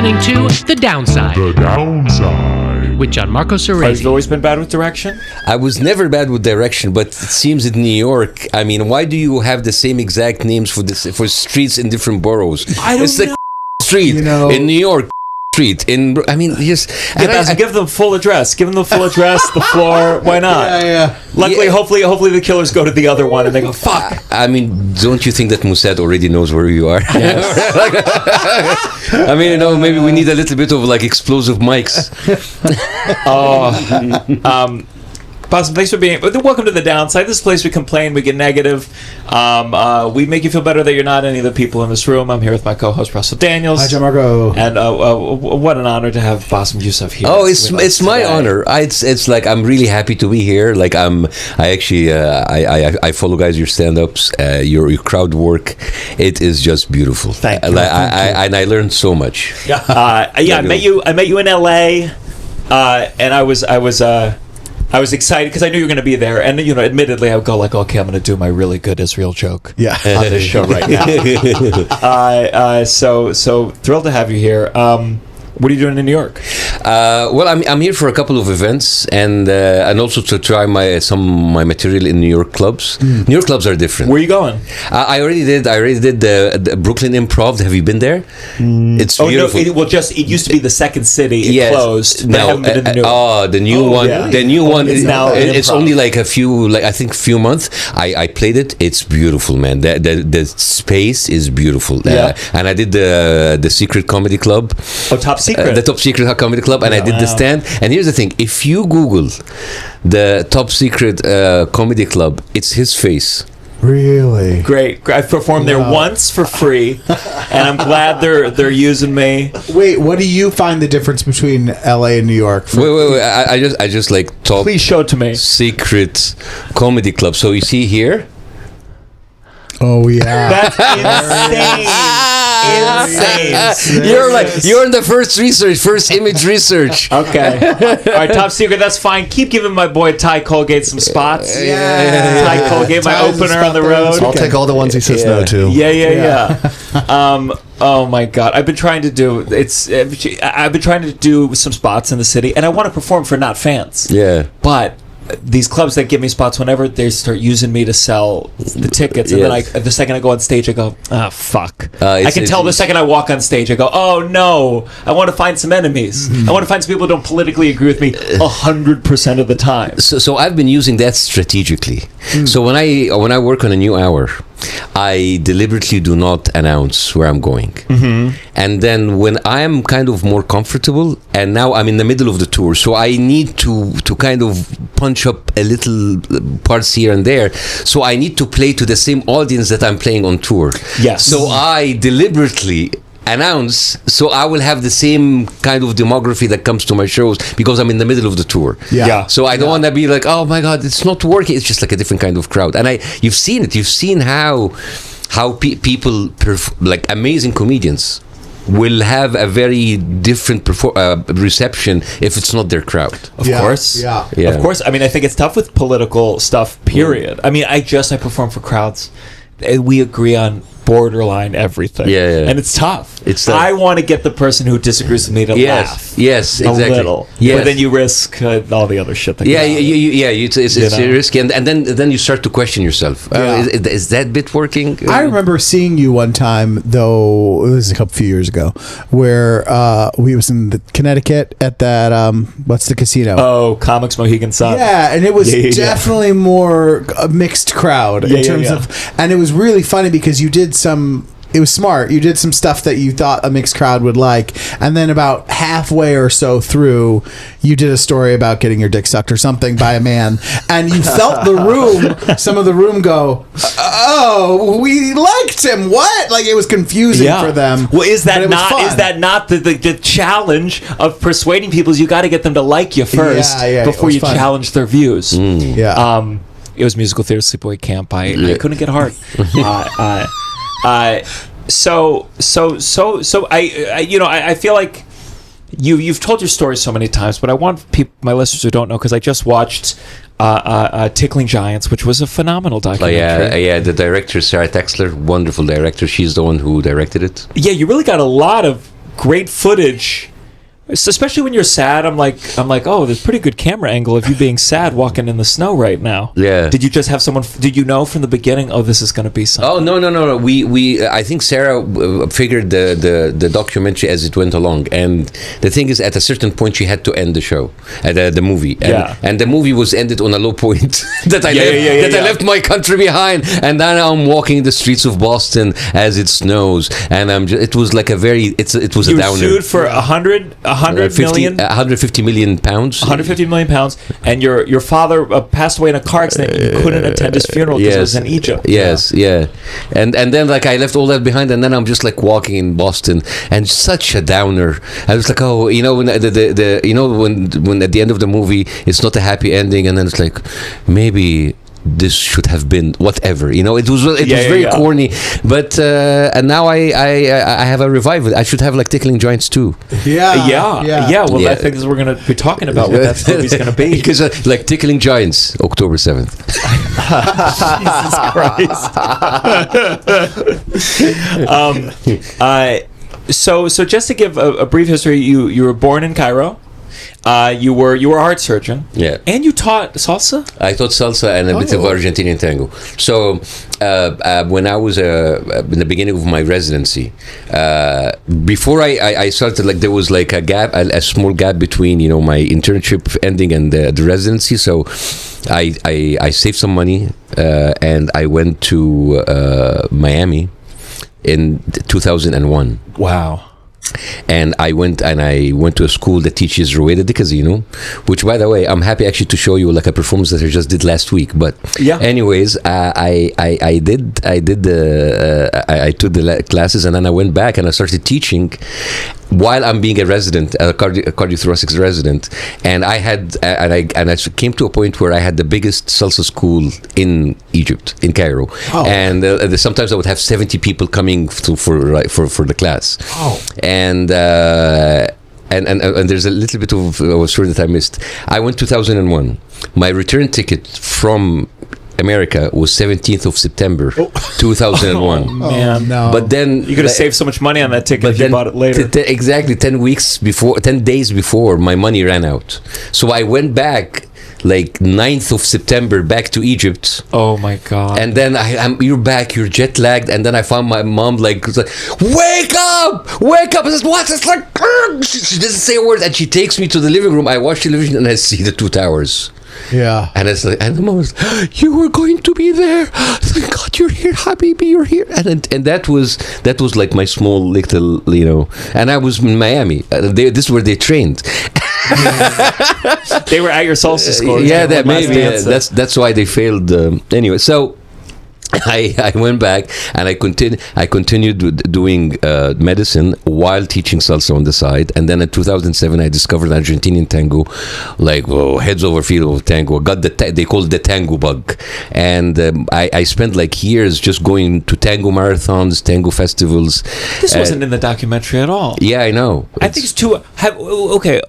listening to The Downside. The Downside. With Gianmarco Have you Soresi. always been bad with direction? I was never bad with direction, but it seems in New York, I mean, why do you have the same exact names for streets in different boroughs? I don't it's the know. street in New York. Street in, I mean, just Give them full address. Give them the full address, the floor. Why not? Yeah. Luckily, hopefully, the killers go to the other one and they go, "Fuck." I mean, don't you think that Mossad already knows where you are? I mean, maybe we need a little bit of like explosive mics. Bassem, thanks for being. Welcome to The Downside. This place we complain, we get negative. We make you feel better that you're not any of the people in this room. I'm here with my co-host Russell Daniels. Hi, Gianmarco. And what an honor to have Bassem Youssef here. Oh, it's my honor. It's like I'm really happy to be here. Like I follow guys your stand-ups, your crowd work. It is just beautiful. Thank you. And I learned so much. I met you in LA, and I was excited because I knew you were going to be there, and admittedly, I would go like, "Okay, I'm going to do my really good Israel joke on this show right now." So thrilled to have you here. What are you doing in New York? Well, I'm here for a couple of events and also to try my material in New York clubs. New York clubs are different. Where are you going? I already did the Brooklyn Improv. Have you been there? It's beautiful. No, it used to be the second city. It closed. Now, I haven't been in the new one. The new one. Yeah. The new one. It's now it's improv. only like a few months. I played it. It's beautiful, man. The space is beautiful. And I did the Secret Comedy Club. Oh, Top Secret. The Top Secret Comedy Club, and I did the stand. And here's the thing: if you Google the Top Secret Comedy Club, it's his face. Really? Great. I've performed there once for free, and I'm glad they're using me. Wait, what do you find the difference between LA and New York? Wait. I just like Top. Please show it to me. Secret Comedy Club. So you see here. Oh yeah. That's insane. Insane. You're in the first image research. Okay. All right, Top Secret, that's fine. Keep giving my boy Ty Colgate some spots. Ty Colgate, my opener on the road. I'll take all the ones he says no to. Yeah. Oh my God, I've been trying to do some spots in the city, and I want to perform for not fans. Yeah. But these clubs that give me spots, whenever they start using me to sell the tickets, and then the second I go on stage, I go, fuck. I can tell the second I walk on stage, I go, oh no, I want to find some enemies. I want to find some people who don't politically agree with me 100% of the time. So I've been using that strategically. So when I work on a new hour, I deliberately do not announce where I'm going. And then when I am kind of more comfortable, and now I'm in the middle of the tour, so I need to kind of punch up a little parts here and there. So I need to play to the same audience that I'm playing on tour. Yes. So I deliberately announce, so I will have the same kind of demography that comes to my shows because I'm in the middle of the tour. Yeah. So I don't want to be like, oh my God, it's not working. It's just like a different kind of crowd. And you've seen it. You've seen how people like amazing comedians will have a very different reception if it's not their crowd. Of course. Yeah. Of course. I mean, I think it's tough with political stuff, period. I mean, I perform for crowds. We agree on borderline everything. And it's tough. I want to get the person who disagrees with me to laugh. Yes, exactly. A little. Yes. But then you risk all the other shit that it's risky, and then you start to question yourself. Is that bit working? I remember seeing you one time, though, it was a few years ago, where we was in Connecticut at that, what's the casino? Oh, Comics Mohegan Sun. Yeah, and it was definitely more a mixed crowd in terms of, and it was really funny because you did it was smart. You did some stuff that you thought a mixed crowd would like, and then about halfway or so through, you did a story about getting your dick sucked or something by a man, and you felt some of the room go, oh, we liked him. What? Like, it was confusing for them. Well, is that not the challenge of persuading people? Is you got to get them to like you first before you challenge their views. It was musical theater sleepaway camp. I couldn't get hard. So I feel like you've told your story so many times, but I want my listeners who don't know, because I just watched Tickling Giants, which was a phenomenal documentary. The director Sarah Texler, wonderful director. She's the one who directed it. Yeah, you really got a lot of great footage. Especially when you're sad, I'm like, oh, there's pretty good camera angle of you being sad walking in the snow right now. Yeah. Did you just have someone? Did you know from the beginning? Oh, this is going to be something. Oh no. We I think Sarah figured the documentary as it went along, and the thing is, at a certain point, she had to end the show, the movie, and the movie was ended on a low point that I left my country behind, and then I'm walking the streets of Boston as it snows, and it was like a downer. You sued for 150 million pounds. 150 million pounds, and your father passed away in a car accident. You couldn't attend his funeral because it was in Egypt. Yes, and then like I left all that behind, and then I'm just like walking in Boston, and such a downer. I was like, oh, when when at the end of the movie it's not a happy ending, and then it's like maybe this should have been whatever, it was very corny, but and now I have a revival. I should have like Tickling Giants too. Well, I think we're going to be talking about what that movie's going to be, because like Tickling Giants, October 7th. Jesus Christ. So just to give a brief history, you were born in Cairo. You were a heart surgeon. Yeah. And you taught salsa? I taught salsa and a bit of Argentinian tango. So when I was in the beginning of my residency, before I started, like there was like a small gap between my internship ending and the residency. So I saved some money and I went to Miami in 2001. Wow. And I went to a school that teaches Rueda de Casino, which, by the way, I'm happy actually to show you like a performance that I just did last week. But anyways, I took the classes, and then I went back and I started teaching while I'm being a resident, a cardiothoracic resident, and I came to a point where I had the biggest salsa school in Egypt, in Cairo, and sometimes I would have 70 people coming for the class. And there's a little bit of a story that I missed. I went 2001. My return ticket from America was 17th of September 2001. Man, no. But then you could have saved so much money on that ticket if you bought it later. Exactly 10 days before my money ran out. So I went back like 9th of September back to Egypt. Oh my God. And then you're back, you're jet lagged, and then I found my mom like wake up. I said, what? It's like she doesn't say a word, and she takes me to the living room. I watch television and I see the Two Towers. Yeah. And it's like, and the mom was, you were going to be there. Thank God you're here, Habibi, you're here. And that was like my small little, and I was in Miami. This is where they trained. They were at your salsa school. That maybe. That's why they failed. Anyway, so I went back and I continued doing medicine while teaching salsa on the side. And then in 2007, I discovered Argentinian tango, like heads over feet of tango. They call it the tango bug. And I spent like years just going to tango marathons, tango festivals. This wasn't in the documentary at all. Yeah, I know. I think it's too... Okay...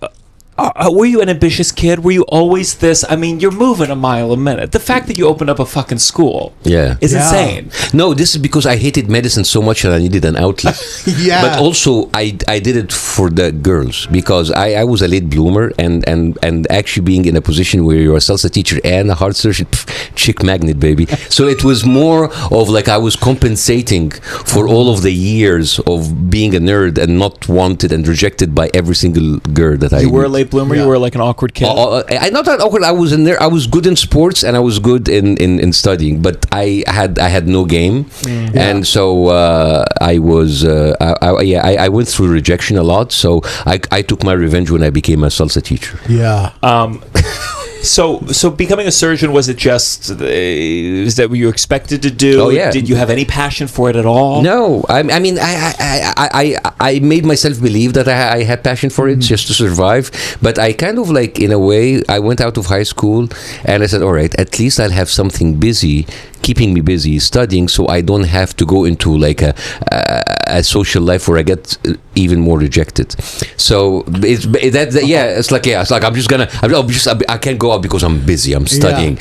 were you an ambitious kid? Were you always this? I mean, you're moving a mile a minute. The fact that you opened up a fucking school is insane. No, this is because I hated medicine so much that I needed an outlet. But also, I did it for the girls because I was a late bloomer and actually being in a position where you're a salsa teacher and a heart surgeon, chick magnet, baby. So it was more of like I was compensating for all of the years of being a nerd and not wanted and rejected by every single girl that I You were a late bloomer. You were like an awkward kid. I not that awkward. I was in there. I was good in sports and I was good in studying, but I had no game, and so I was I went through rejection a lot. So I took my revenge when I became a salsa teacher. So becoming a surgeon, was it just is that what you expected to do? Oh yeah. Did you have any passion for it at all? No, I mean I made myself believe that I had passion for it just to survive. But I kind of like, in a way, I went out of high school and I said, all right, at least I'll have something keeping me busy studying, so I don't have to go into like a social life where I get even more rejected. So it's like I can't go out because I'm busy, I'm studying.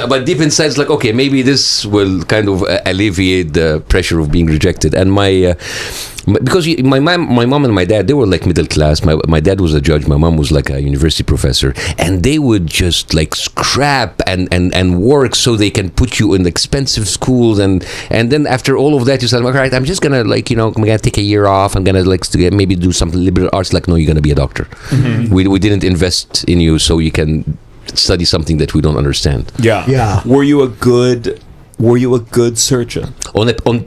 But deep inside it's like, okay, maybe this will kind of alleviate the pressure of being rejected. And Because my mom and my dad, they were like middle class. My dad was a judge. My mom was like a university professor, and they would just like scrap and work so they can put you in expensive schools, and then after all of that, you said, all right, I'm just gonna like I'm gonna take a year off. I'm gonna like maybe do some liberal arts. Like, no, you're gonna be a doctor. Mm-hmm. We didn't invest in you so you can study something that we don't understand. Yeah. Were you a good surgeon?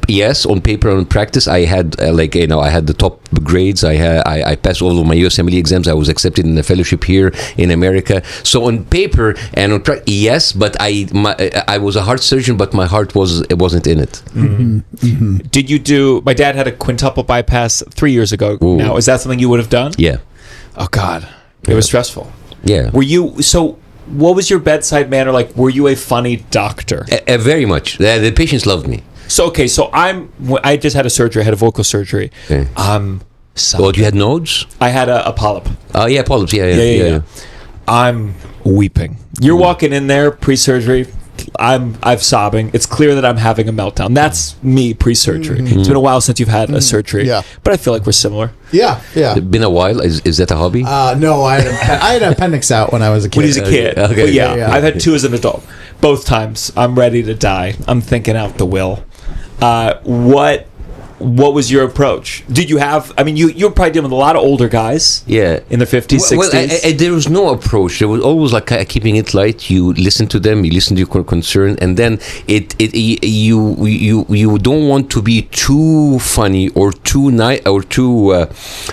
Yes, on paper and on practice, I had I had the top grades. I passed all of my USMLE exams. I was accepted in the fellowship here in America. So on paper and on practice, yes, but I was a heart surgeon, but my heart wasn't in it. Mm-hmm. Mm-hmm. Did you do? My dad had a quintuple bypass 3 years ago. Ooh. Now, is that something you would have done? Yeah. Oh God, it was stressful. Yeah. Were you so? What was your bedside manner like? Were you a funny doctor? Very much. The patients loved me. So I just had a surgery. I had a vocal surgery. Okay. You had nodes? I had a polyp. Oh yeah, polyps. Yeah. I'm weeping. You're walking in there pre-surgery. I'm sobbing. It's clear that I'm having a meltdown. That's me pre-surgery. Mm-hmm. It's been a while since you've had a surgery. Yeah. But I feel like we're similar. Yeah. It's been a while. Is that a hobby? No, I had an appendix out when I was a kid. When he was a kid. Okay. But yeah, I've had 2 as an adult. Both times I'm ready to die. I'm thinking out the will. What was your approach? Did you have? I mean, you were probably dealing with a lot of older guys. Yeah, in the 50s, 60s. Well, there was no approach. There was always like keeping it light. You listen to them. You listen to your concern, and then you don't want to be too funny or too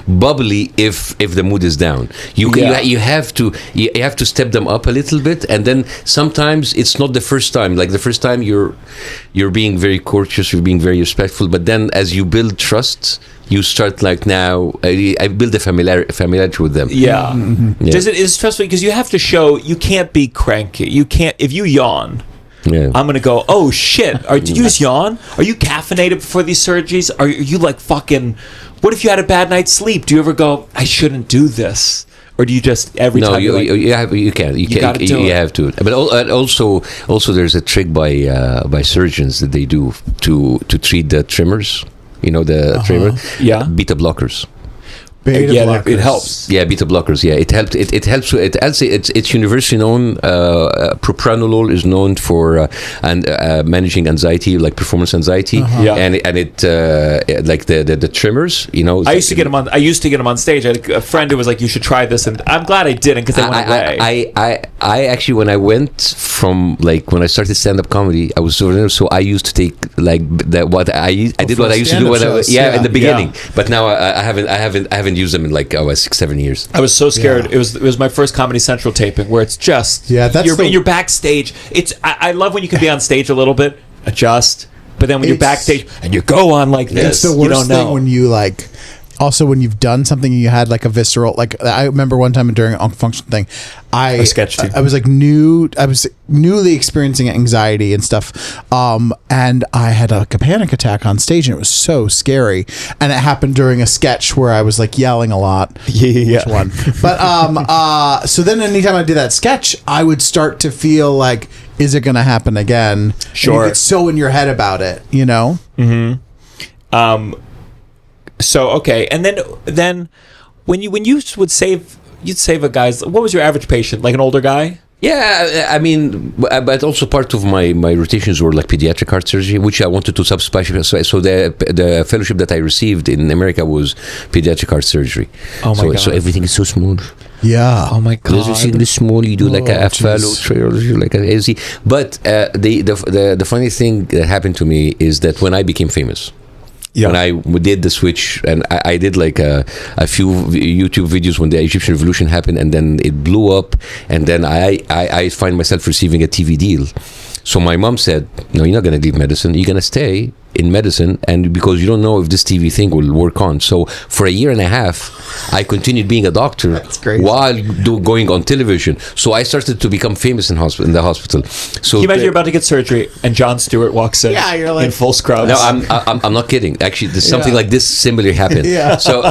bubbly if the mood is down. You have to step them up a little bit, and then sometimes it's not the first time. Like the first time you're being very courteous, you're being very respectful, but then as you build trust, you start like now I build a familiarity with them. Yeah. Mm-hmm. Yeah. Is stressful because you have to show you can't be cranky. You can't if you yawn. Yeah. I'm gonna go, oh shit, did you just yawn? Are you caffeinated before these surgeries? Are you like fucking, what if you had a bad night's sleep? Do you ever go, I shouldn't do this? Or do you just every time? No, you have to. But also there's a trick by surgeons that they do to treat the tremors. You know the tremor? Yeah. Beta blockers. It helps. Yeah, beta blockers. Yeah, it helps. It helps. It's universally known. Propranolol is known for managing anxiety, like performance anxiety. And it like the tremors. You know, I used to get them on stage. I had a friend who was like, "You should try this," and I'm glad I didn't because they went away. I actually, when I went from like when I started stand-up comedy, I was so I used to take like that. I did what I used to do when I was in the beginning. But now I haven't used them in like 6-7 years. I was so scared. It was my first Comedy Central taping where it's just you're backstage. I love when you can be on stage a little bit, adjust, but then when you're backstage and you go on like this, it's the worst thing when you like. Also, when you've done something and you had like a visceral, like I remember one time during a function thing, I was like I was newly experiencing anxiety and stuff, and I had like a panic attack on stage, and it was so scary. And it happened during a sketch where I was like yelling a lot. Yeah. Which one? But so then anytime I did that sketch, I would start to feel like, is it going to happen again? Sure. And you get so in your head about it, you know. Mm-hmm. So okay, and then when you would you'd save a guy's. What was your average patient? Like an older guy? Yeah, I mean, but also part of my rotations were like pediatric heart surgery, which I wanted to subspecialize. So the fellowship that I received in America was pediatric heart surgery. Oh my God! So everything is so smooth. Yeah. Oh my God! Everything is small. You do like a fellow trailer, like a easy. But the funny thing that happened to me is that when I became famous. Yeah. When I did the switch, and I did like a few YouTube videos when the Egyptian Revolution happened, and then it blew up, and then I find myself receiving a TV deal. So my mom said, "No, you're not going to leave medicine. You're going to stay in medicine, and because you don't know if this TV thing will work on." So for a year and a half, I continued being a doctor while going on television. So I started to become famous in the hospital. So can you imagine you're about to get surgery and Jon Stewart walks in? Yeah, you're like in full scrubs. No, I'm not kidding. Actually, there's something like this similar happened. Yeah. So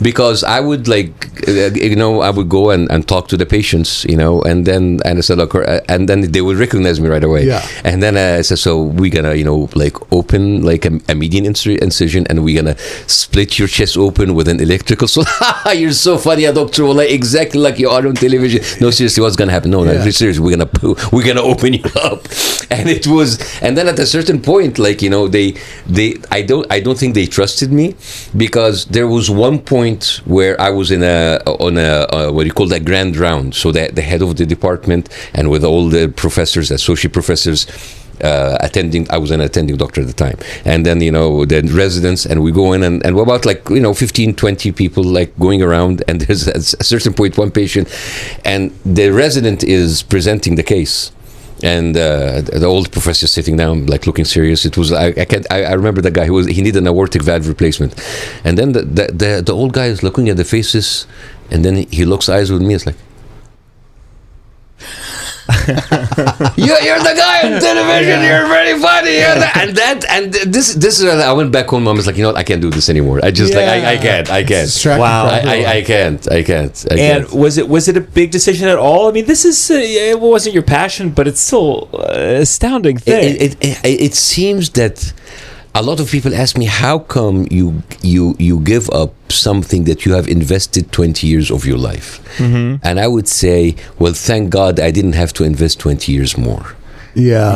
because I would I would go and talk to the patients, and then I said, look, and then they would recognize me right away. Yeah. And then I said, so we're gonna, open like a median incision, and we're gonna split your chest open with an electrical. So you're so funny, doctor. Well, exactly like you are on television. No, seriously, what's gonna happen? No, seriously, we're gonna open you up. And it was, and then at a certain point, like, you know, I don't think they trusted me, because there was one point where I was on a what you call that grand round. So that the head of the department, and with all the professors, associate professors, attending. I was an attending doctor at the time, and then, you know, the residents, and we go in, and we're about, like, you know, 15, 20 people, like, going around, and there's a certain point one patient, and the resident is presenting the case, and the old professor sitting down, like, looking serious. It was, I remember the guy he needed an aortic valve replacement, and then the old guy is looking at the faces, and then he locks eyes with me. It's like, you're the guy on television. You're very funny. And this is. I went back home. I was like, you know what? I can't do this anymore. I just I can't. Wow. I can't. And was it a big decision at all? I mean, this is it wasn't your passion, but it's still an astounding thing. It seems that a lot of people ask me, how come you give up something that you have invested 20 years of your life? Mm-hmm. And I would say, well, thank God I didn't have to invest 20 years more. Yeah.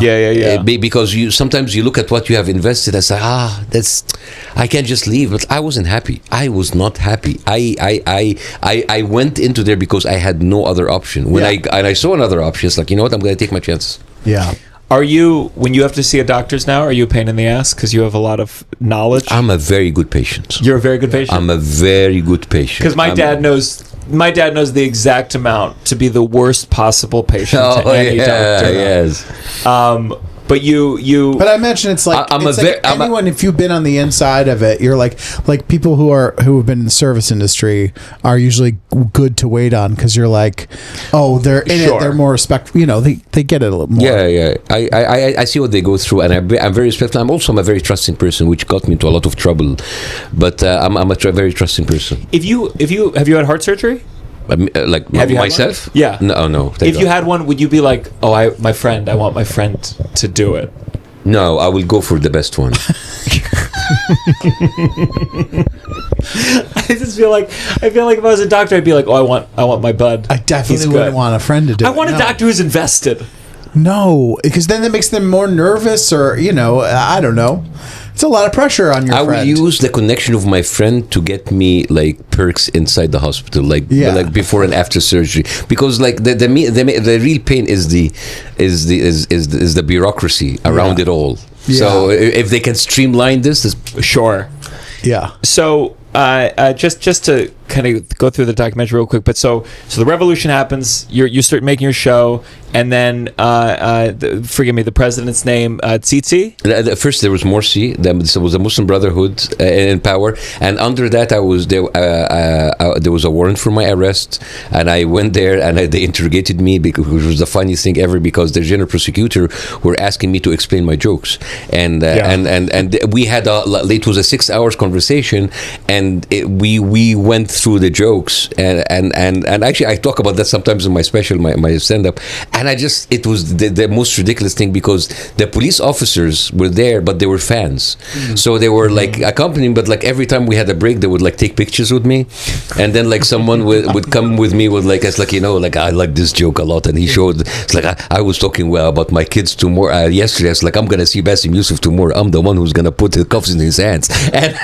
Because sometimes you look at what you have invested and say, I can't just leave. But I wasn't happy. I was not happy. I went into there because I had no other option. When I saw another option, it's like, you know what, I'm going to take my chances. Yeah. Are you, when you have to see a doctor's now, are you a pain in the ass because you have a lot of knowledge? I'm a very good patient. You're a very good patient? I'm a very good patient. Because my dad knows the exact amount to be the worst possible patient to any doctor. Yes. But But I imagine it's like, anyone, if you've been on the inside of it, you're like people who have been in the service industry are usually good to wait on, because you're like, oh, they're in it, they're more respectful, you know, they get it a little more. Yeah. I see what they go through, and I'm very respectful. I'm a very trusting person, which got me into a lot of trouble. But I'm a very trusting person. Have you had heart surgery? Like myself? Yeah. No. If you had one, would you be like, I want my friend to do it? No, I will go for the best one. I feel like if I was a doctor, I'd be like, I want my bud. I definitely wouldn't want a friend to do it. I want a doctor who's invested. No, because then that makes them more nervous, or, you know, I don't know. It's a lot of pressure on your friend. I will use the connection of my friend to get me, like, perks inside the hospital, like before and after surgery, because, like, the real pain is the bureaucracy around it all. Yeah. So if they can streamline this, sure. Yeah. So just to kind of go through the documentary real quick, but so the revolution happens. You start making your show, and then forgive me, the president's name, Tsitsi. First there was Morsi. There was a Muslim Brotherhood in power, and under that I was there. There was a warrant for my arrest, and I went there, and they interrogated me, which was the funniest thing ever, because the general prosecutor were asking me to explain my jokes, and we had it was a 6 hours conversation, and we went through the jokes, and actually I talk about that sometimes in my special, my stand-up, and it was the most ridiculous thing, because the police officers were there, but they were fans. So they were like accompanying, but like every time we had a break, they would like take pictures with me, and then like someone would come with me with like, it's like, you know, like, I like this joke a lot, and he showed, it's like, I was talking about my kids tomorrow, yesterday. It's like, I'm gonna see Bassem Youssef tomorrow. I'm the one who's gonna put the cuffs in his hands, and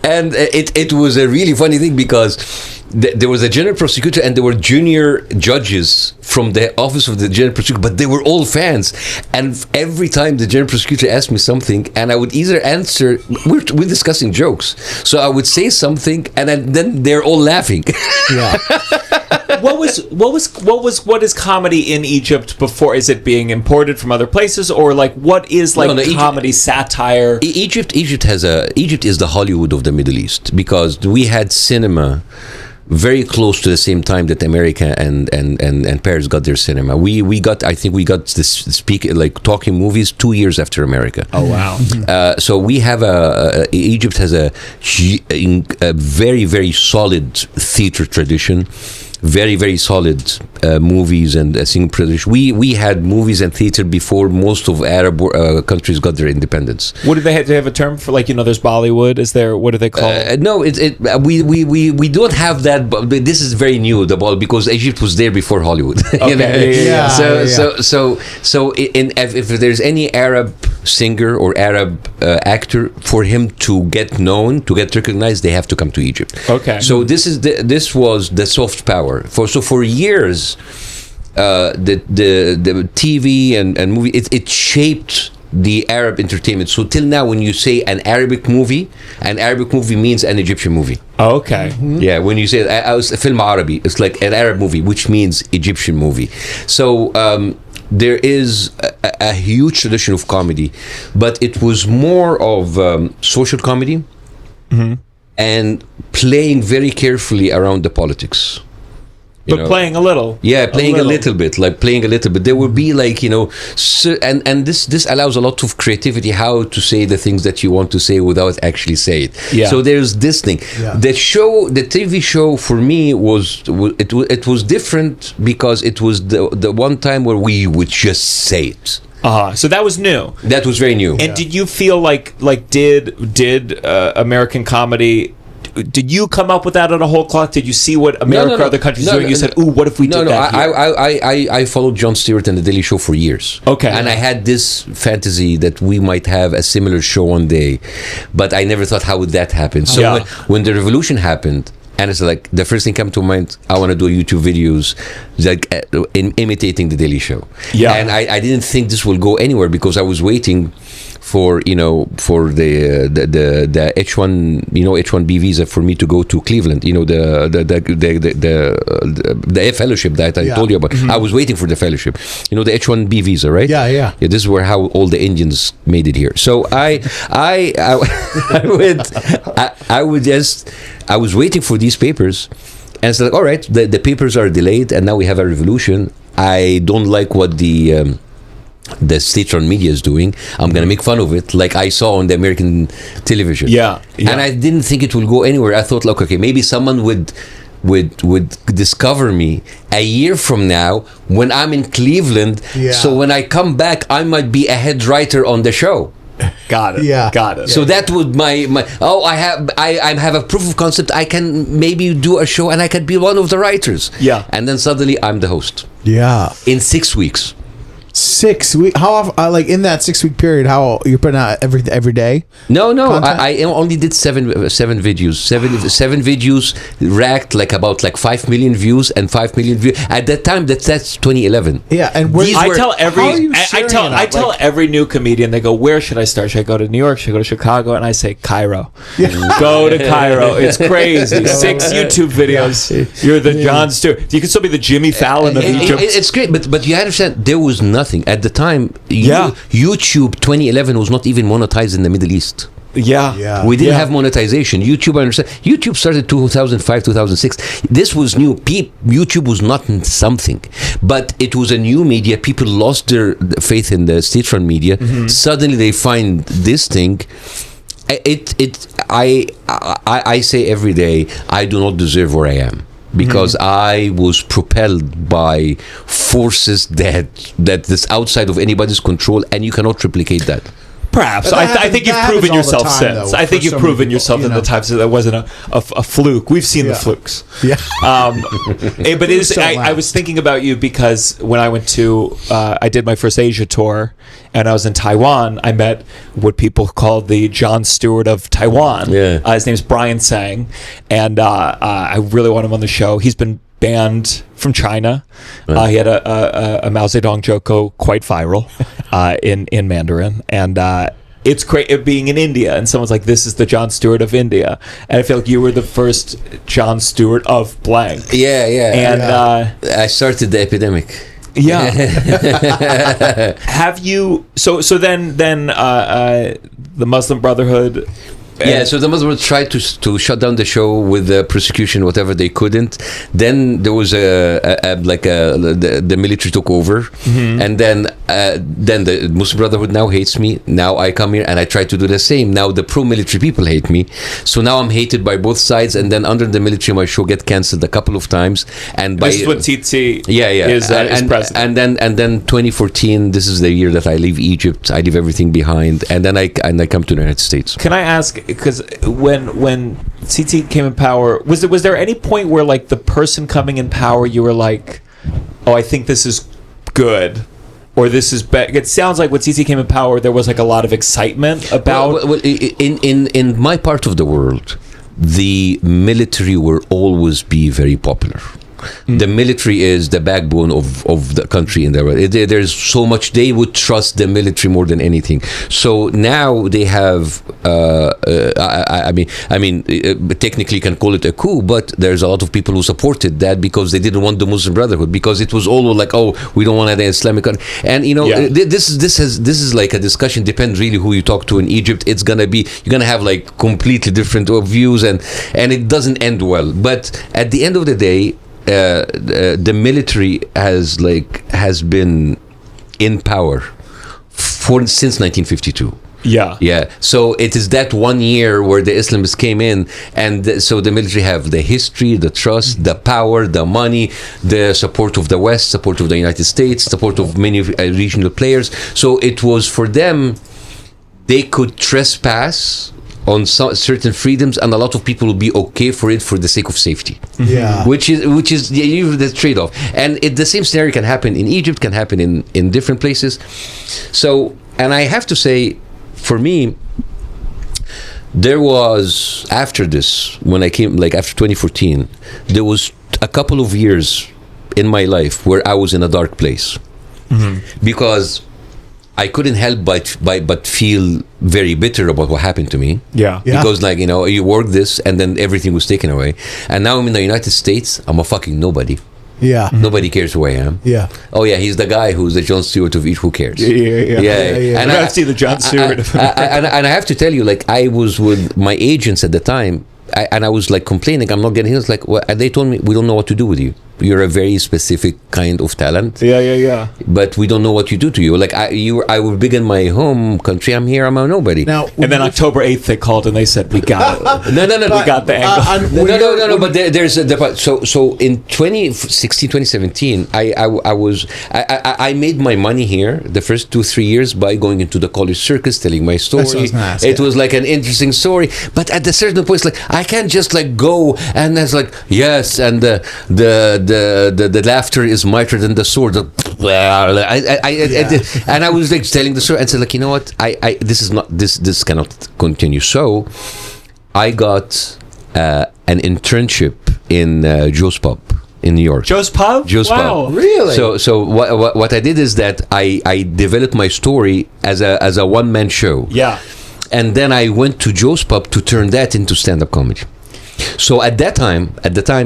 and it was a really funny thing, because there was a general prosecutor and there were junior judges from the office of the general prosecutor, but they were all fans. And every time the general prosecutor asked me something, and I would either answer, we're discussing jokes, so I would say something, and then they're all laughing. Yeah. What is comedy in Egypt before? Is it being imported from other places, or like what is comedy, satire? Egypt is the Hollywood of the Middle East, because we had cinema very close to the same time that America and Paris got their cinema. We got this talking movies 2 years after America. Oh wow! So we have Egypt has a very, very solid theater tradition. very, very solid movies and single production. We had movies and theater before most of Arab countries got their independence. What do they have? Do they have a term for, like, there's Bollywood? Is there, what do they call it? No, we don't have that, but this is very new, the ball, because Egypt was there before Hollywood. Okay. So if there's any Arab singer or Arab actor, for him to get known, to get recognized, they have to come to Egypt. Okay. So this was the soft power. For years, the TV and movie, it shaped the Arab entertainment. So till now, when you say an Arabic movie means an Egyptian movie. Okay. Yeah, when you say film Arabi, it's like an Arab movie, which means Egyptian movie. So there is a huge tradition of comedy, but it was more of social comedy and playing very carefully around the politics. But playing a little. Yeah, playing a little bit. There will be, like, and this allows a lot of creativity, how to say the things that you want to say without actually say it. Yeah. So there's this thing. Yeah. The TV show for me was different because it was the one time where we would just say it. So that was new. That was very new. And did you feel like did American comedy? Did you come up with that on a whole cloth? Did you see what America or other countries doing? You said, "Ooh, what if we did that?" I followed Jon Stewart and The Daily Show for years. Okay, and I had this fantasy that we might have a similar show one day, but I never thought, how would that happen? So when the revolution happened, and it's like the first thing came to mind, I want to do YouTube videos like imitating The Daily Show. Yeah, and I didn't think this will go anywhere because I was waiting for the H1 H1B visa for me to go to Cleveland, the fellowship that I told you about. I was waiting for the fellowship, the H1B visa, right? Yeah, this is where how all the Indians made it here. So I was waiting for these papers, and it's like, all right, the papers are delayed and now we have a revolution. I don't like what the state-run media is doing. I'm going to make fun of it, like I saw on the American television. Yeah. And I didn't think it will go anywhere. I thought, like, okay, maybe someone would discover me a year from now when I'm in Cleveland. Yeah. So when I come back, I might be a head writer on the show. Got it. Yeah. Got it. So that would I have a proof of concept. I can maybe do a show and I can be one of the writers. Yeah. And then suddenly I'm the host. Yeah. In 6 weeks. 6 weeks? How often, like in that 6 week period, how you're putting out every day? No. I only did seven videos. Seven videos racked about 5 million views and 5 million views. At that time, that's 2011. Yeah, and I tell every new comedian, they go, where should I start? Should I go to New York? Should I go to Chicago? And I say Cairo. Yeah. Go to Cairo. It's crazy. 6 YouTube videos. Yeah. You're the Jon Stewart. You can still be the Jimmy Fallon of Egypt. It's great, but you understand, there was nothing at the time. YouTube 2011 was not even monetized in the Middle East. Yeah. We didn't have monetization. YouTube, I understand. YouTube started 2005, 2006. This was new. YouTube was not something, but it was a new media. People lost their faith in the state-run media. Mm-hmm. Suddenly they find this thing. I say every day, I do not deserve where I am. Because I was propelled by forces that is outside of anybody's control, and you cannot replicate that. Perhaps. I think you've proven yourself since. I think you've proven yourself in the times that wasn't a fluke. We've seen the flukes. Yeah. But I was thinking about you because when I went to, I did my first Asia tour, and I was in Taiwan. I met what people call the Jon Stewart of Taiwan. Yeah. His name's Brian Tsang, and I really want him on the show. He's been banned from China. He had a Mao Zedong joke go quite viral in Mandarin, and it's great being in India and someone's like, this is the Jon Stewart of India, and I feel like you were the first Jon Stewart of blank. And I started the epidemic. Have you so then the Muslim Brotherhood Yeah, so the Muslims tried to shut down the show with the prosecution, whatever they couldn't. Then there was the military took over, and then the Muslim Brotherhood now hates me. Now I come here and I try to do the same. Now the pro-military people hate me, so now I'm hated by both sides. And then under the military, my show get cancelled a couple of times. And this is when Titi is president. And then 2014, this is the year that I leave Egypt. I leave everything behind, and then I come to the United States. Can I ask, because when CT came in power, was there any point where like the person coming in power, you were like, oh, I think this is good, or this is bad? It sounds like when CT came in power, there was like a lot of excitement about. Well, in my part of the world, the military will always be very popular. The military is the backbone of the country in the world. There's so much they would trust the military more than anything. So now they have. Technically you can call it a coup, but there's a lot of people who supported that because they didn't want the Muslim Brotherhood, because it was all like, oh, we don't want an Islamic country. And this is like a discussion. Depends really who you talk to in Egypt. It's gonna be, you're gonna have like completely different views, and it doesn't end well. But at the end of the day, the military has been in power since 1952. Yeah. So it is that 1 year where the Islamists came in, and so the military have the history, the trust, the power, the money, the support of the West, support of the United States, support of many regional players. So it was for them, they could trespass on certain freedoms, and a lot of people will be okay for it for the sake of safety. Yeah, which is the trade-off. And the same scenario can happen in Egypt, can happen in different places. So, and I have to say, for me, there was, after this, when I came, like after 2014, there was a couple of years in my life where I was in a dark place, because I couldn't help but feel very bitter about what happened to me. Yeah. Because you work this and then everything was taken away. And now I'm in the United States, I'm a fucking nobody. Yeah. Nobody cares who I am. Yeah. Oh yeah, he's the guy who's the Jon Stewart of each. Who cares? Yeah. And I see the Jon Stewart. And I have to tell you, like, I was with my agents at the time, and I was like complaining, I'm not getting. He was like, well, and they told me, we don't know what to do with you. You're a very specific kind of talent. Yeah. But we don't know what you do to you. Like I was big in my home country. I'm here. I'm a nobody. Now, and then October 8th, they called and they said, "We got it." No. We got the angle. No. But there's the part. So in 2016, 2017, I made my money here the first 2-3 years by going into the college circus, telling my story. It was like an interesting story. But at a certain point, it's like I can't just like go and it's like yes, and the laughter is mightier than the sword. And I was like telling the story and said, like, you know what, I this cannot continue. So I got an internship in Joe's Pub in New York. Joe's Pub? Pub. Really? So what I did is that I developed my story as a one-man show. Yeah. And then I went to Joe's Pub to turn that into stand-up comedy. So at the time,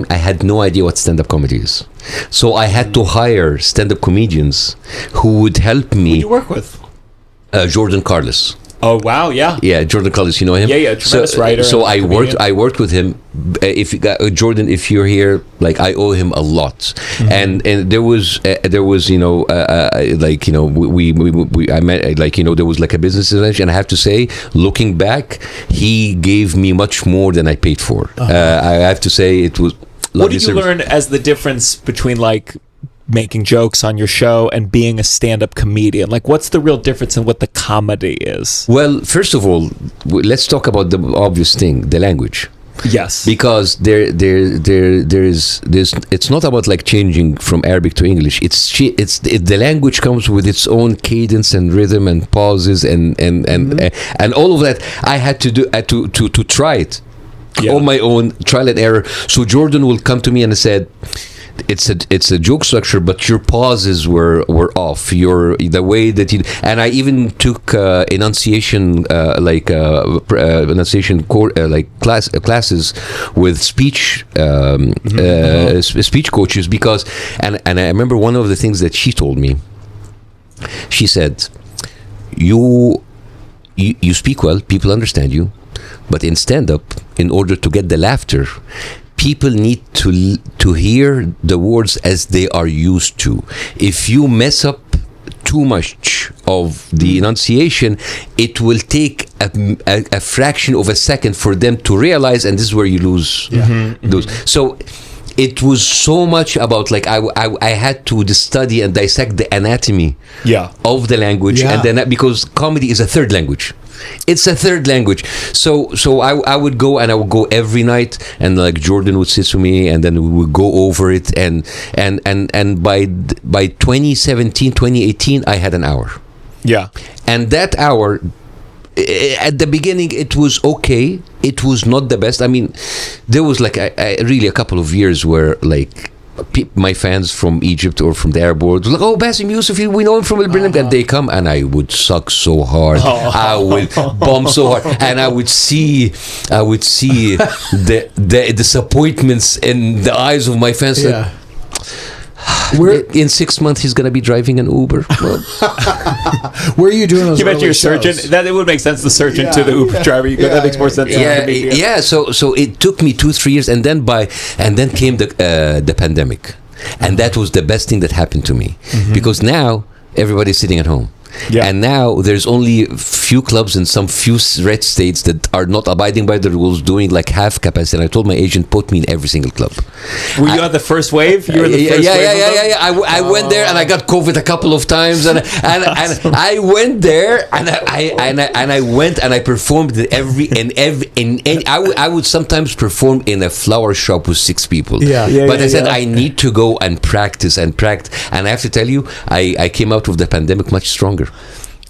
I had no idea what stand-up comedy is. So I had to hire stand-up comedians who would help me. Who did you work with? Jordan Carlos. Oh wow, yeah. Yeah, Jordan Carlos, you know him? Yeah, tremendous writer. So I worked with him. Jordan, if you're here, like I owe him a lot. And there was I met, like, there was like a business relationship, and I have to say, looking back, he gave me much more than I paid for. I have to say, it was. What did you learn as the difference between like making jokes on your show and being a stand-up comedian? Like, what's the real difference in what the comedy is? Well, first of all, let's talk about the obvious thing, the language. Yes, because there is it's not about like changing from Arabic to English. The language comes with its own cadence and rhythm and pauses and all of that. I had to do to try it on my own, trial and error. So Jordan will come to me and said, it's a joke structure, but your pauses were off. The way that you, and I even took enunciation classes with speech speech coaches, because and I remember one of the things that she told me. She said, you speak well, people understand you, But in stand-up, in order to get the laughter, people need to hear the words as they are used to. If you mess up too much of the enunciation, it will take a fraction of a second for them to realize, and this is where you lose those. So it was so much about like I had to study and dissect the anatomy of the language, and then because comedy is a third language. It's a third language. So I would go every night, and like Jordan would sit with me, and then we would go over it, and by 2017, 2018, I had an hour. Yeah. And that hour, at the beginning, it was okay. It was not the best. I mean, there was like really a couple of years where like my fans from Egypt or from the Arab world were like, oh, Bassem Youssef, we know him from Silbermann, and they come, and I would suck so hard, I would bomb so hard, and I would see the disappointments in the eyes of my fans. Like, in 6 months he's going to be driving an Uber. Where are you doing those? You bet you're a surgeon. That it would make sense. The surgeon to the Uber driver. That makes more sense. So it took me 2-3 years, and then came the pandemic, and that was the best thing that happened to me, because now everybody's sitting at home. Yeah. And now there's only few clubs in some few red states that are not abiding by the rules, doing like half capacity. And I told my agent, put me in every single club. Were you on the first wave? You were the first wave? Yeah. I went there, and I got COVID a couple of times, and I went there, and I went and I performed I would sometimes perform in a flower shop with 6 people. But I said I need to go and practice, and I have to tell you, I came out of the pandemic much stronger.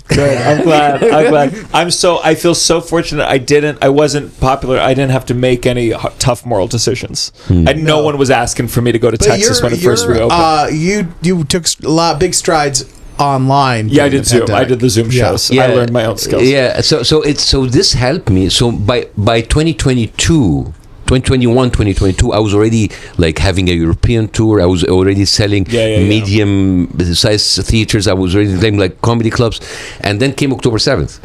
Good. I'm glad. I feel so fortunate. I wasn't popular. I didn't have to make any tough moral decisions. And no one was asking for me to go to Texas when it first reopened. You took big strides online. Yeah, I did Zoom. I did the Zoom shows. I learned my own skills. Yeah. So this helped me. So by 2021, 2022, I was already like having a European tour. I was already selling medium-sized theaters. I was already playing like comedy clubs. And then came October 7th.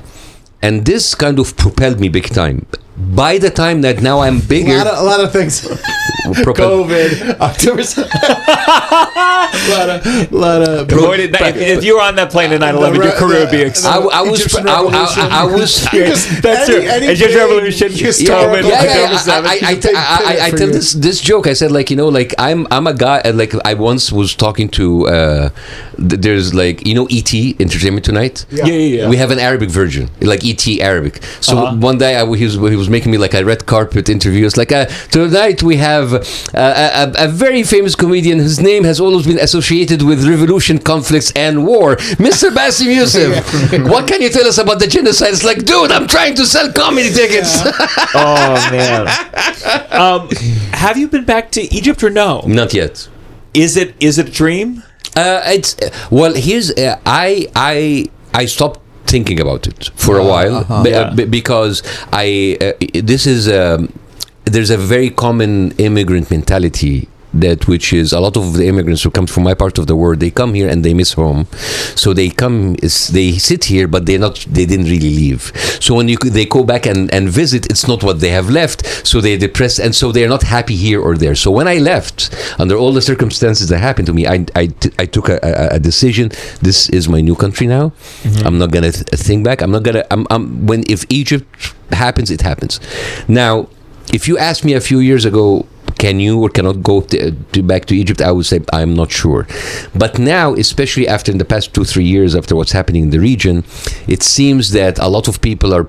And this kind of propelled me big time. By the time that now I'm bigger... A lot of things. COVID, October 7th. If you were on that plane at 9/11, your career would be exciting. I was. That's true. Egyptian Revolution. COVID. I tell this joke. I said, like, you know, like I'm a guy. Like I once was talking to. There's like, you know, ET Entertainment Tonight. Yeah. We have an Arabic version, like ET Arabic. So one day he was making me like a red carpet interview. It's like tonight we have a very famous comedian whose name has always been associated with revolution, conflicts, and war, Mr. Bassem Youssef. What can you tell us about the genocide? It's like, dude, I'm trying to sell comedy tickets. Oh man. Have you been back to Egypt or no? Not yet. Is it a dream? It's here's I stopped thinking about it for a while because there's a very common immigrant mentality which is a lot of the immigrants who come from my part of the world, they come here and they miss home, so they sit here, but they didn't really leave. So when they go back and visit, it's not what they have left, so they're depressed, and so they're not happy here or there. So when I left, under all the circumstances that happened to me, I took a decision. This is my new country now. I'm not gonna think back. If Egypt happens, it happens. Now, if you asked me a few years ago, can you or cannot go back to Egypt, I would say I'm not sure. But now, especially after in the past 2-3 years, after what's happening in the region, it seems that a lot of people are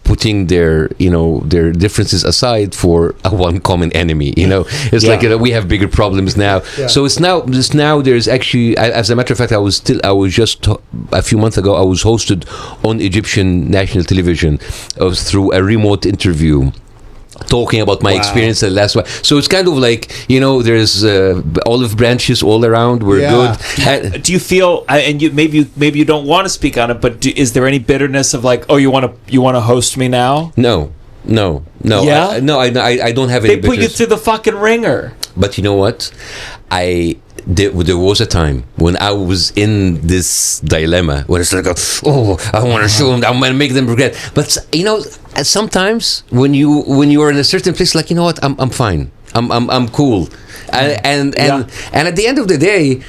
putting their differences aside for one common enemy. It's like we have bigger problems now. Yeah. So it's now there's actually, as a matter of fact, I was just a few months ago, I was hosted on Egyptian national television through a remote interview, talking about my experience the last one. So it's kind of like, there's olive branches all around. We're good. Do you feel, and maybe you don't want to speak on it, but is there any bitterness of like, oh, you want to host me now? No. Yeah? I don't have any. They put you through the fucking ringer. But you know what? There was a time when I was in this dilemma when it's like, oh, I want to show them, I'm going to make them regret. But you know, sometimes when you are in a certain place, like, you know what, I'm fine, I'm cool, and at the end of the day,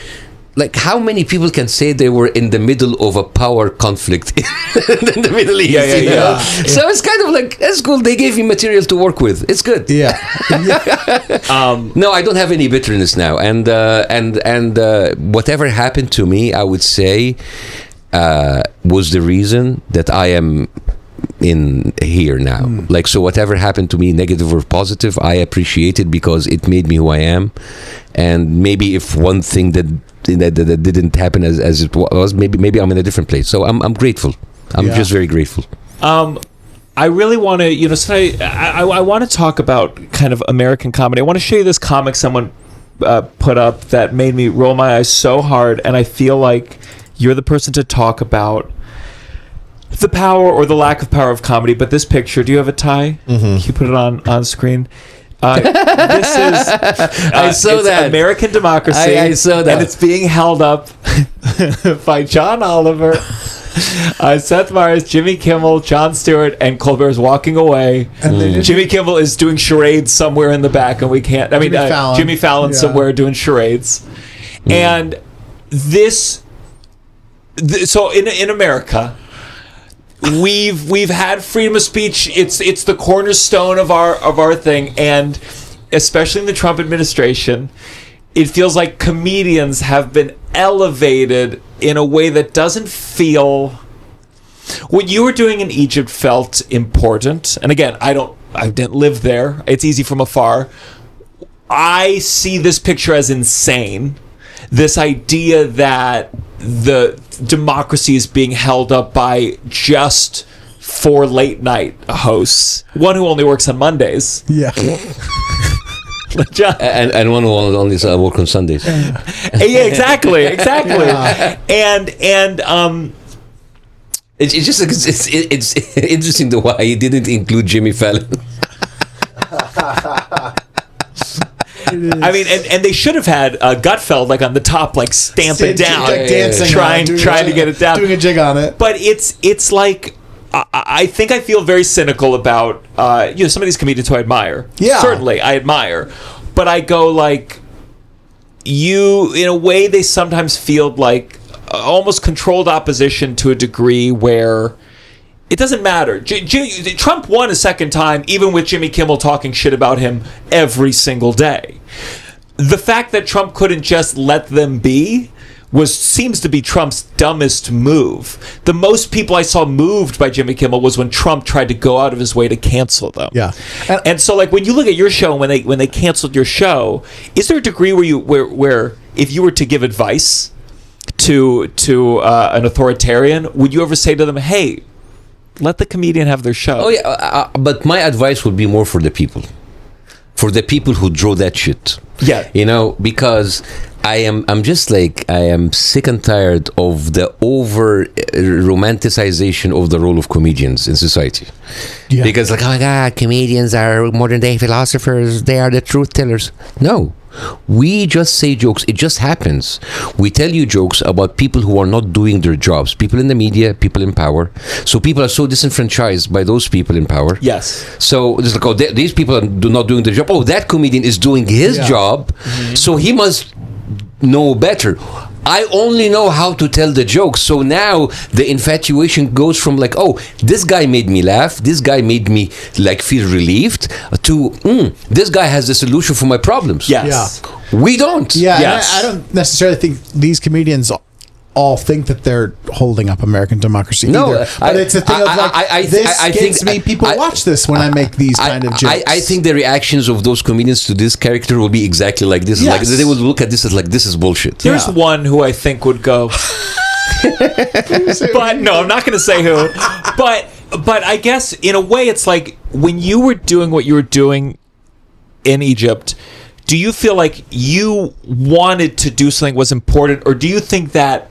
like, how many people can say they were in the middle of a power conflict in the Middle East? Yeah. So it's kind of like, that's cool. They gave me material to work with. It's good. Yeah. No, I don't have any bitterness now. And whatever happened to me, I would say, was the reason that I am in here now. Like, so whatever happened to me, negative or positive, I appreciate it because it made me who I am. And maybe if one thing that didn't happen as it was, maybe I'm in a different place. So I'm grateful. I'm just very grateful. I really want to, you know, so I want to talk about kind of American comedy. I want to show you this comic someone put up that made me roll my eyes so hard, and I feel like you're the person to talk about the power or the lack of power of comedy. But this picture, do you have a tie? Can you put it on screen? This is I saw that American Democracy. I saw that, and it's being held up by John Oliver, Seth Meyers, Jimmy Kimmel, Jon Stewart, and Colbert is walking away. And Jimmy Kimmel is doing charades somewhere in the back, and we can't. I mean, Jimmy Fallon somewhere doing charades, and this. So in America, we've had freedom of speech. It's the cornerstone of our thing, and especially in the Trump administration, it feels like comedians have been elevated in a way that doesn't feel. What you were doing in Egypt felt important, and again, I didn't live there. It's easy from afar. I see this picture as insane. This idea that the democracy is being held up by just 4 late night hosts, one who only works on Mondays, and one who only work on Sundays. Yeah, exactly. And it's just it's interesting the why he didn't include Jimmy Fallon. I mean, and they should have had Gutfeld like on the top, like stamping down, like dancing, trying to get it down, doing a jig on it. But it's like I think I feel very cynical about some of these comedians who I admire. Yeah, certainly I admire, but I go like, you in a way they sometimes feel like almost controlled opposition to a degree where. It doesn't matter. Trump won a second time, even with Jimmy Kimmel talking shit about him every single day. The fact that Trump couldn't just let them be seems to be Trump's dumbest move. The most people I saw moved by Jimmy Kimmel was when Trump tried to go out of his way to cancel them. Yeah, and so like when you look at your show, when they canceled your show, is there a degree where if you were to give advice to an authoritarian, would you ever say to them, "Hey, let the comedian have their show"? Oh yeah, but my advice would be more for the people who draw that shit. Yeah, you know, because I'm just like, I am sick and tired of the over romanticization of the role of comedians in society. Yeah. Because like, oh my God, comedians are modern day philosophers. They are the truth tellers. No. We just say jokes. It just happens. We tell you jokes about people who are not doing their jobs. People in the media, people in power. So people are so disenfranchised by those people in power. Yes. So it's like, oh, these people are not doing their job. Oh, that comedian is doing his job. Mm-hmm. So he must know better. I only know how to tell the jokes. So now the infatuation goes from like, oh, this guy made me laugh, this guy made me like feel relieved, to this guy has the solution for my problems. Yes. Yeah. We don't. Yeah. Yes. I don't necessarily think these comedians all think that they're holding up American democracy either. But it's a thing of like, this gets me. People watch this when I make these kind of jokes. I think the reactions of those comedians to this character will be exactly like this. Yes. Like they will look at this as like, this is bullshit. There's one who I think would go. But no, I'm not going to say who. But I guess in a way, it's like when you were doing what you were doing in Egypt, do you feel like you wanted to do something was important, or do you think that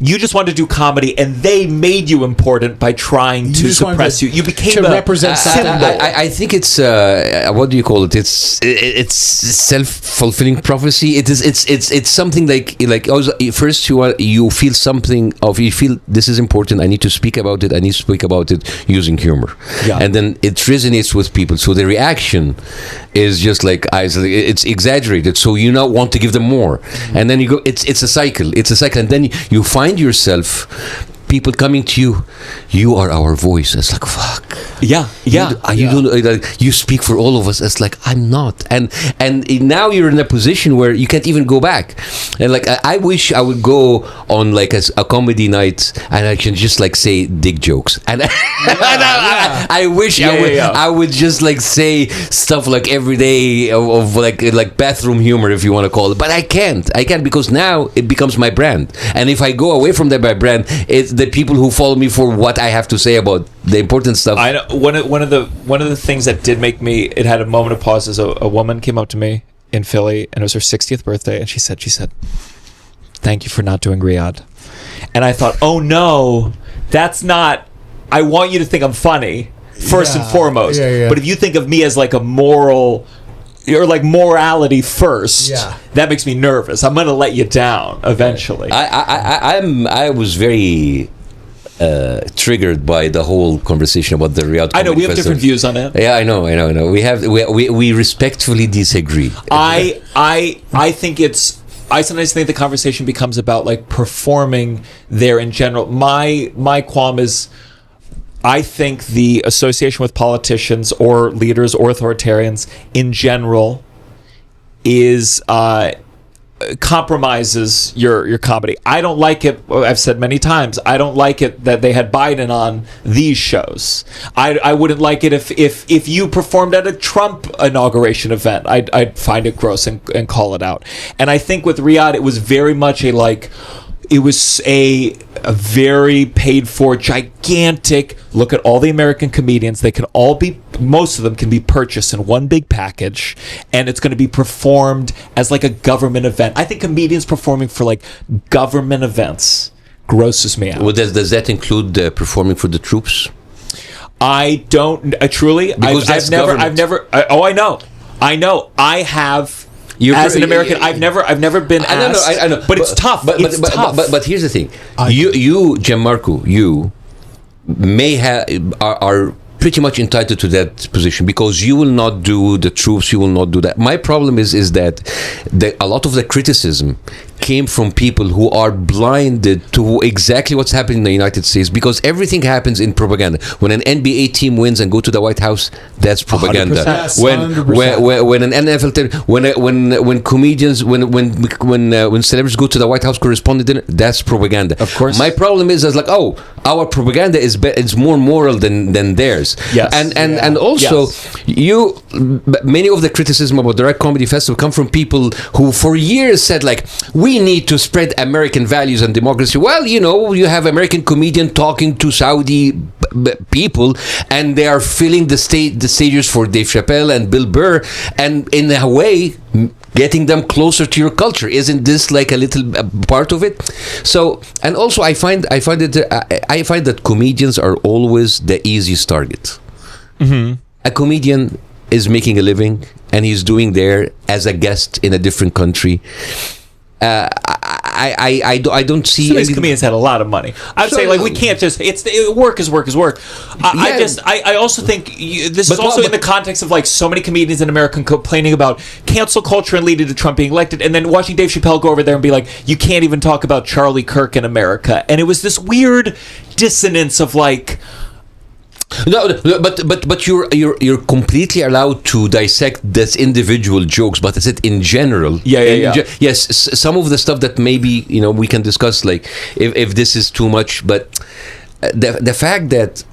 you just wanted to do comedy, and they made you important by trying to suppress you. You became to represent something. I think it's what do you call it? It's self-fulfilling prophecy. It's something like also, first you feel something of, you feel this is important. I need to speak about it. I need to speak about it using humor, and then it resonates with people. So the reaction is just like it's exaggerated. So you now want to give them more, and then you go. It's a cycle. It's a cycle, and then you find yourself, people coming to you, you are our voice. It's like, fuck. You speak for all of us. It's like, I'm not. And now you're in a position where you can't even go back. And like, I wish I would go on like a comedy night and I can just like say dick jokes. And I wish I would just like say stuff like every day of like bathroom humor, if you want to call it. But I can't because now it becomes my brand. And if I go away from that my brand, it's the people who follow me for what I have to say about the important stuff. I know one of the things that did make me, it had a moment of pause, is a woman came up to me in Philly, and it was her 60th birthday, and she said, "Thank you for not doing Riyadh." And I thought, oh no, that's not. I want you to think I'm funny first and foremost. But if you think of me as like a moral, or like morality first, that makes me nervous. I'm gonna let you down eventually. I was very triggered by the whole conversation about the Riyadh. I know we have different views on it. Yeah, I know. We respectfully disagree. I think it's. I sometimes think the conversation becomes about like performing there in general. My qualm is, I think the association with politicians or leaders or authoritarians in general is compromises your comedy. I don't like it. I've said many times, I don't like it that they had Biden on these shows. I wouldn't like it if you performed at a Trump inauguration event. I'd find it gross and call it out. And I think with Riyadh, it was very much it was a very paid for, gigantic, look at all the American comedians. They can all be, most of them can be purchased in one big package, and it's going to be performed as like a government event. I think comedians performing for like government events grosses me out. Well, does that include performing for the troops? I don't, truly, because I've never, I know. I have. As an American, I've never been asked. I know, but it's tough. But here's the thing: you, Gianmarco, you may are pretty much entitled to that position because you will not do the troops. You will not do that. My problem is that a lot of the criticism came from people who are blinded to exactly what's happening in the United States, because everything happens in propaganda. When an NBA team wins and go to the White House, that's propaganda. Yes, when an NFL team, when comedians, when celebrities go to the White House correspondent dinner, that's propaganda. Of course. My problem is like, our propaganda is more moral than theirs. Yes. And also many of the criticism about the Red Comedy Festival come from people who for years said like, we need to spread American values and democracy. Well, you have American comedian talking to Saudi people, and they are filling the stages for Dave Chappelle and Bill Burr, and in a way getting them closer to your culture. Isn't this like a little part of it? So, and also I find that comedians are always the easiest target. Mm-hmm. A comedian is making a living, and he's doing there as a guest in a different country. I don't see. Some of these comedians had a lot of money. I would say like we can't just. Work is work is work. I also think this is also in the context of like so many comedians in America complaining about cancel culture and leading to Trump being elected, and then watching Dave Chappelle go over there and be like, you can't even talk about Charlie Kirk in America, and it was this weird dissonance of like. No, but you're completely allowed to dissect this individual jokes, but is it in general? Yes, some of the stuff that maybe we can discuss, like if this is too much, but the fact that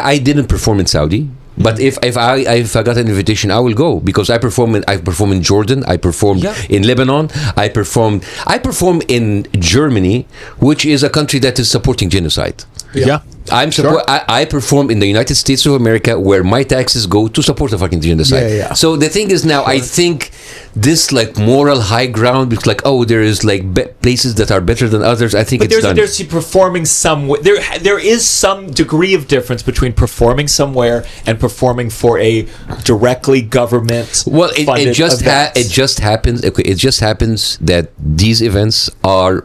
I didn't perform in Saudi. But if I got an invitation, I will go, because I perform in Jordan, I performed in Lebanon, I perform in Germany, which is a country that is supporting genocide. I perform in the United States of America, where my taxes go to support the fucking genocide. Yeah. So the thing is now, I think this like moral high ground, because like, oh, there is like places that are better than others. I think but it's done. There's performing somewhere. There is some degree of difference between performing somewhere and performing for a directly government. Well, it just happens. Okay, it just happens that these events are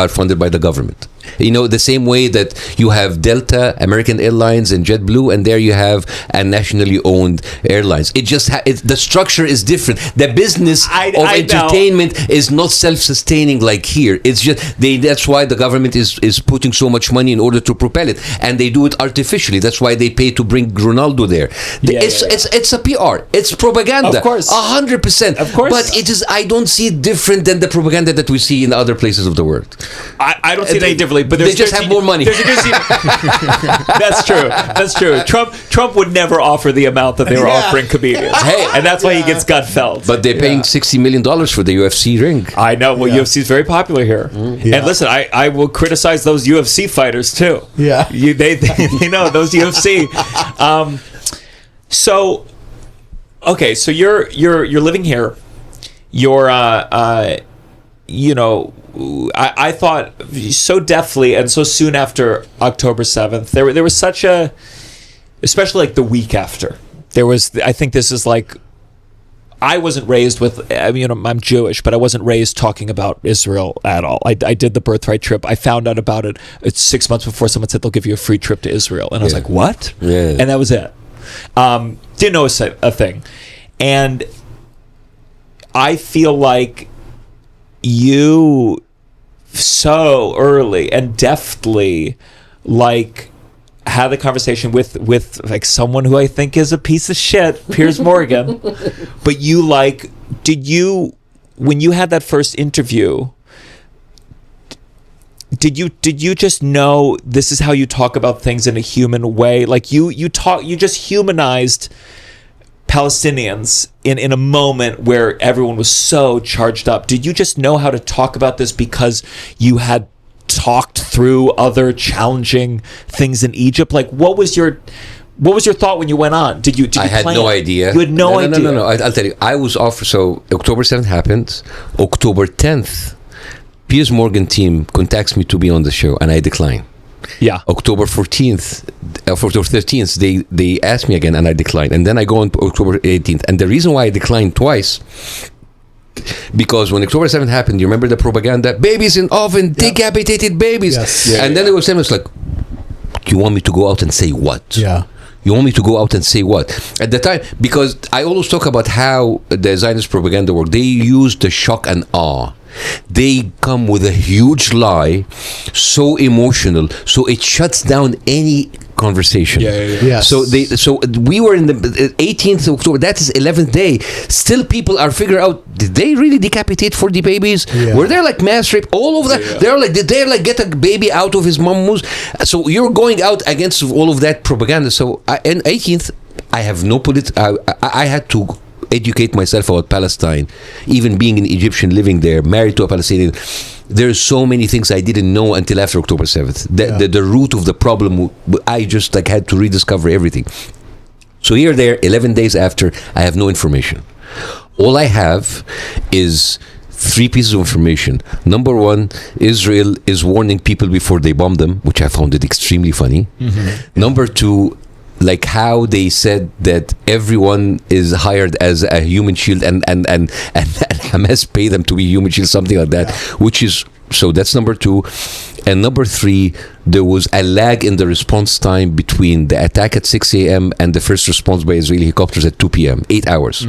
funded by the government. You know, the same way that you have Delta, American Airlines, and JetBlue, and there you have a nationally owned airlines. It just the structure is different. The business of entertainment is not self-sustaining like here. It's just that's why the government is putting so much money in order to propel it, and they do it artificially. That's why they pay to bring Ronaldo there. It's a PR. It's propaganda. Of course, 100%. Of course, but it is. I don't see it different than the propaganda that we see in other places of the world. I don't see it any differently. But they just have more money. That's true. That's true. Trump would never offer the amount that they were offering comedians. Hey, and that's why he gets gut felt. But they're paying $60 million for the UFC ring. I know. Well, UFC is very popular here. And listen, I will criticize those UFC fighters too. Yeah. They know those UFC. So, okay, so you're living here. You're I thought so deftly and so soon after October 7th, there was such a, especially like the week after, there was, I think this is like, I wasn't raised with, I'm Jewish, but I wasn't raised talking about Israel at all. I did the birthright trip. I found out about it. It's 6 months before someone said they'll give you a free trip to Israel. And I was like, what? Yeah. And that was it. Didn't know a thing. And I feel like you so early and deftly like had the conversation with like someone who I think is a piece of shit, Piers Morgan. But you like, when you had that first interview, did you just know this is how you talk about things in a human way? Like you just humanized Palestinians in a moment where everyone was so charged up. Did you just know how to talk about this because you had talked through other challenging things in Egypt? Like, what was your thought when you went on? Did you I had plan no it? idea. You had no idea. No. I'll tell you. I was off. So October 7th happened. October 10th, Piers Morgan team contacts me to be on the show, and I decline. Yeah. October 14th, October 13th, they asked me again, and I declined. And then I go on October 18th. And the reason why I declined twice, because when October 7th happened, you remember the propaganda? Babies in oven, decapitated babies. Yes. And then it was like, you want me to go out and say what? Yeah. You want me to go out and say what? At the time, because I always talk about how the Zionist propaganda work, they use the shock and awe. They come with a huge lie, so emotional, so it shuts down any conversation. Yes. So we were in the 18th of October. That is 11th day. Still, people are figuring out: did they really decapitate 40 babies? Yeah. Were there like mass rape? All of that. Yeah. They're like, did they like get a baby out of his mum's? So you're going out against all of that propaganda. So in 18th, I have no I had to educate myself about Palestine, even being an Egyptian living there, married to a Palestinian. There's so many things I didn't know until after October 7th. The root of the problem, I just like had to rediscover everything. So here, there, 11 days after, I have no information. All I have is 3 pieces of information. Number one, Israel is warning people before they bomb them, which I found it extremely funny. Mm-hmm. Number two, like how they said that everyone is hired as a human shield and Hamas pay them to be human shield, something like that, which is, so that's number two. And number three, there was a lag in the response time between the attack at 6 a.m. and the first response by Israeli helicopters at 2 p.m., 8 hours.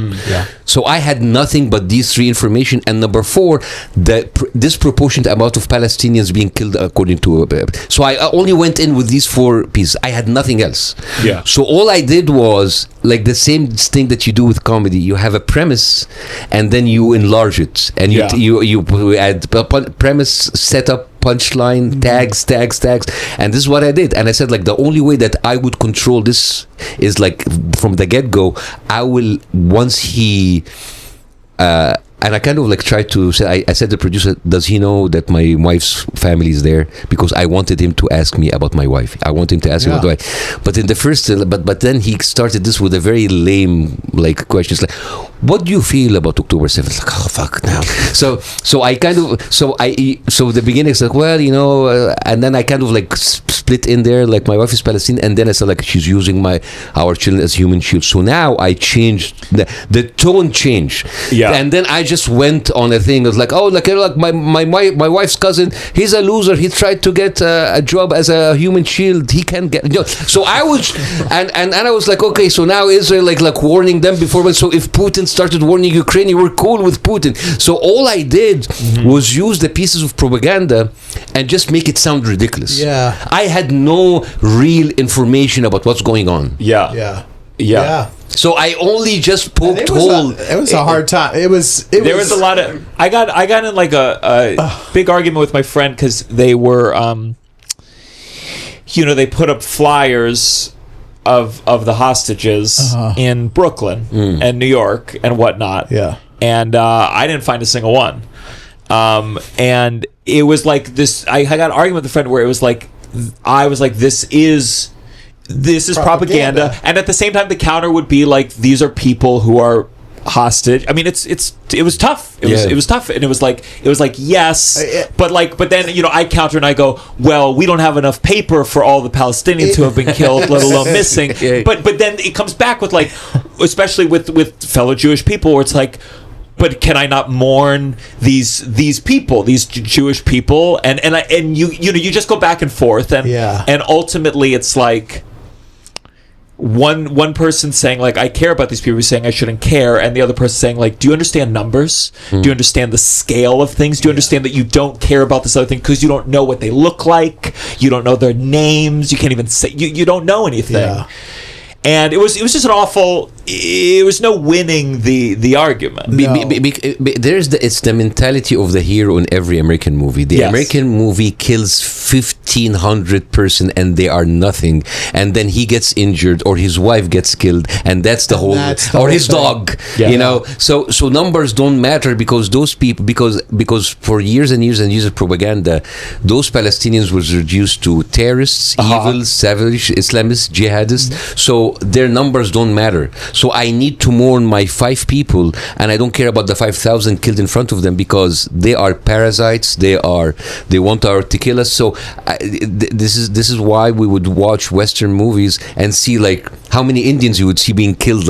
So I had nothing but these 3 information. And number 4, the disproportionate amount of Palestinians being killed according to... So I only went in with these 4 pieces. I had nothing else. Yeah. So all I did was like the same thing that you do with comedy. You have a premise and then you enlarge it. And you add premise, setup, punchline, tags, and this is what I did. And I said, like, the only way that I would control this is like from the get-go, I will, once he and I kind of like tried to say, I said to the producer, does he know that my wife's family is there? Because I wanted him to ask me about my wife. I want him to ask me about my wife. But in the first, but then he started this with a very lame like questions like, what do you feel about October 7th? Like, oh fuck now. So I kind of, so the beginning is like, well, you know, and then I kind of like split in there, like my wife is Palestinian, and then I said like she's using our children as human shields. So now I changed the tone changed. Yeah. And then I just went on a thing. It was like, oh, like my wife's cousin, he's a loser. He tried to get a job as a human shield. He can't get. You know, so I was, and I was like, okay, so now Israel like warning them before. So if Putin started warning Ukraine, you were cool with Putin. So all I did was use the pieces of propaganda and just make it sound ridiculous. Yeah. I had no real information about what's going on. Yeah. So I only just poked hole. It was a hard time. There was a lot of. I got in like a big argument with my friend because they were, they put up flyers of the hostages in Brooklyn and New York and whatnot. Yeah. And I didn't find a single one. And it was like this. I got an argument with a friend where it was like, I was like, this is propaganda. And at the same time, the counter would be like, these are people who are hostage. I mean, it was tough. It was tough, and it was like yes, but then I counter and I go, well, we don't have enough paper for all the Palestinians who have been killed, let alone missing. But then it comes back with like, especially with fellow Jewish people, where it's like, but can I not mourn these people, these Jewish people, and you just go back and forth, and ultimately it's like. One person saying like I care about these people, saying I shouldn't care, and the other person saying like, do you understand numbers? Do you understand the scale of things? Do you understand that you don't care about this other thing because you don't know what they look like, you don't know their names, you can't even say you don't know anything. And it was just an awful. It was no winning the argument. No. It's the mentality of the hero in every American movie. The American movie kills 1,500 person and they are nothing, and then he gets injured or his wife gets killed, and that's the whole. Or his dog. So numbers don't matter because those people because for years and years and years of propaganda, those Palestinians was reduced to terrorists, evil, savage Islamists, jihadists. So their numbers don't matter. So I need to mourn my 5 people, and I don't care about the 5,000 killed in front of them because they are parasites. They want to kill us. So this is why we would watch Western movies and see like how many Indians you would see being killed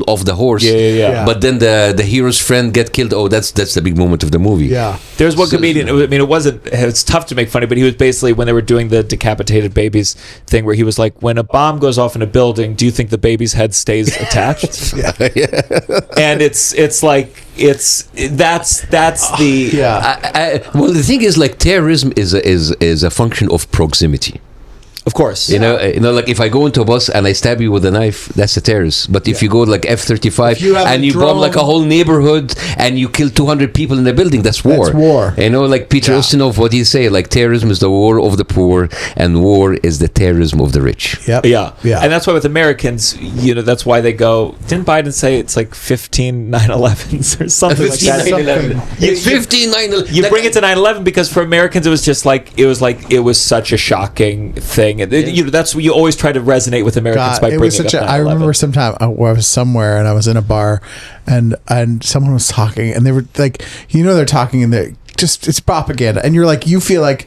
off the horse. But then the hero's friend get killed. Oh, that's the big moment of the movie. Yeah. There's one comedian. It's tough to make funny, but he was basically when they were doing the decapitated babies thing, where he was like, when a bomb goes off in a building, do you think the baby's head stays attached? And it's like that's the well, the thing is like terrorism is a function of proximity. Of course. You know, like if I go into a bus and I stab you with a knife, that's a terrorist. But if you go like F-35 and you bomb like a whole neighborhood and you kill 200 people in a building, that's war. That's war. You know, like Peter Ustinov, what he say? Like terrorism is the war of the poor and war is the terrorism of the rich. Yeah. And that's why with Americans, that's why they go, didn't Biden say it's like 15 9/11s or something like that? It's 15 9/11. You bring it to 9/11 because for Americans it was such a shocking thing. That's what you always try to resonate with Americans by bringing up 9/11. I remember sometime where I was somewhere and I was in a bar and someone was talking and they were like, they're talking and they're just, it's propaganda, and you're like, you feel like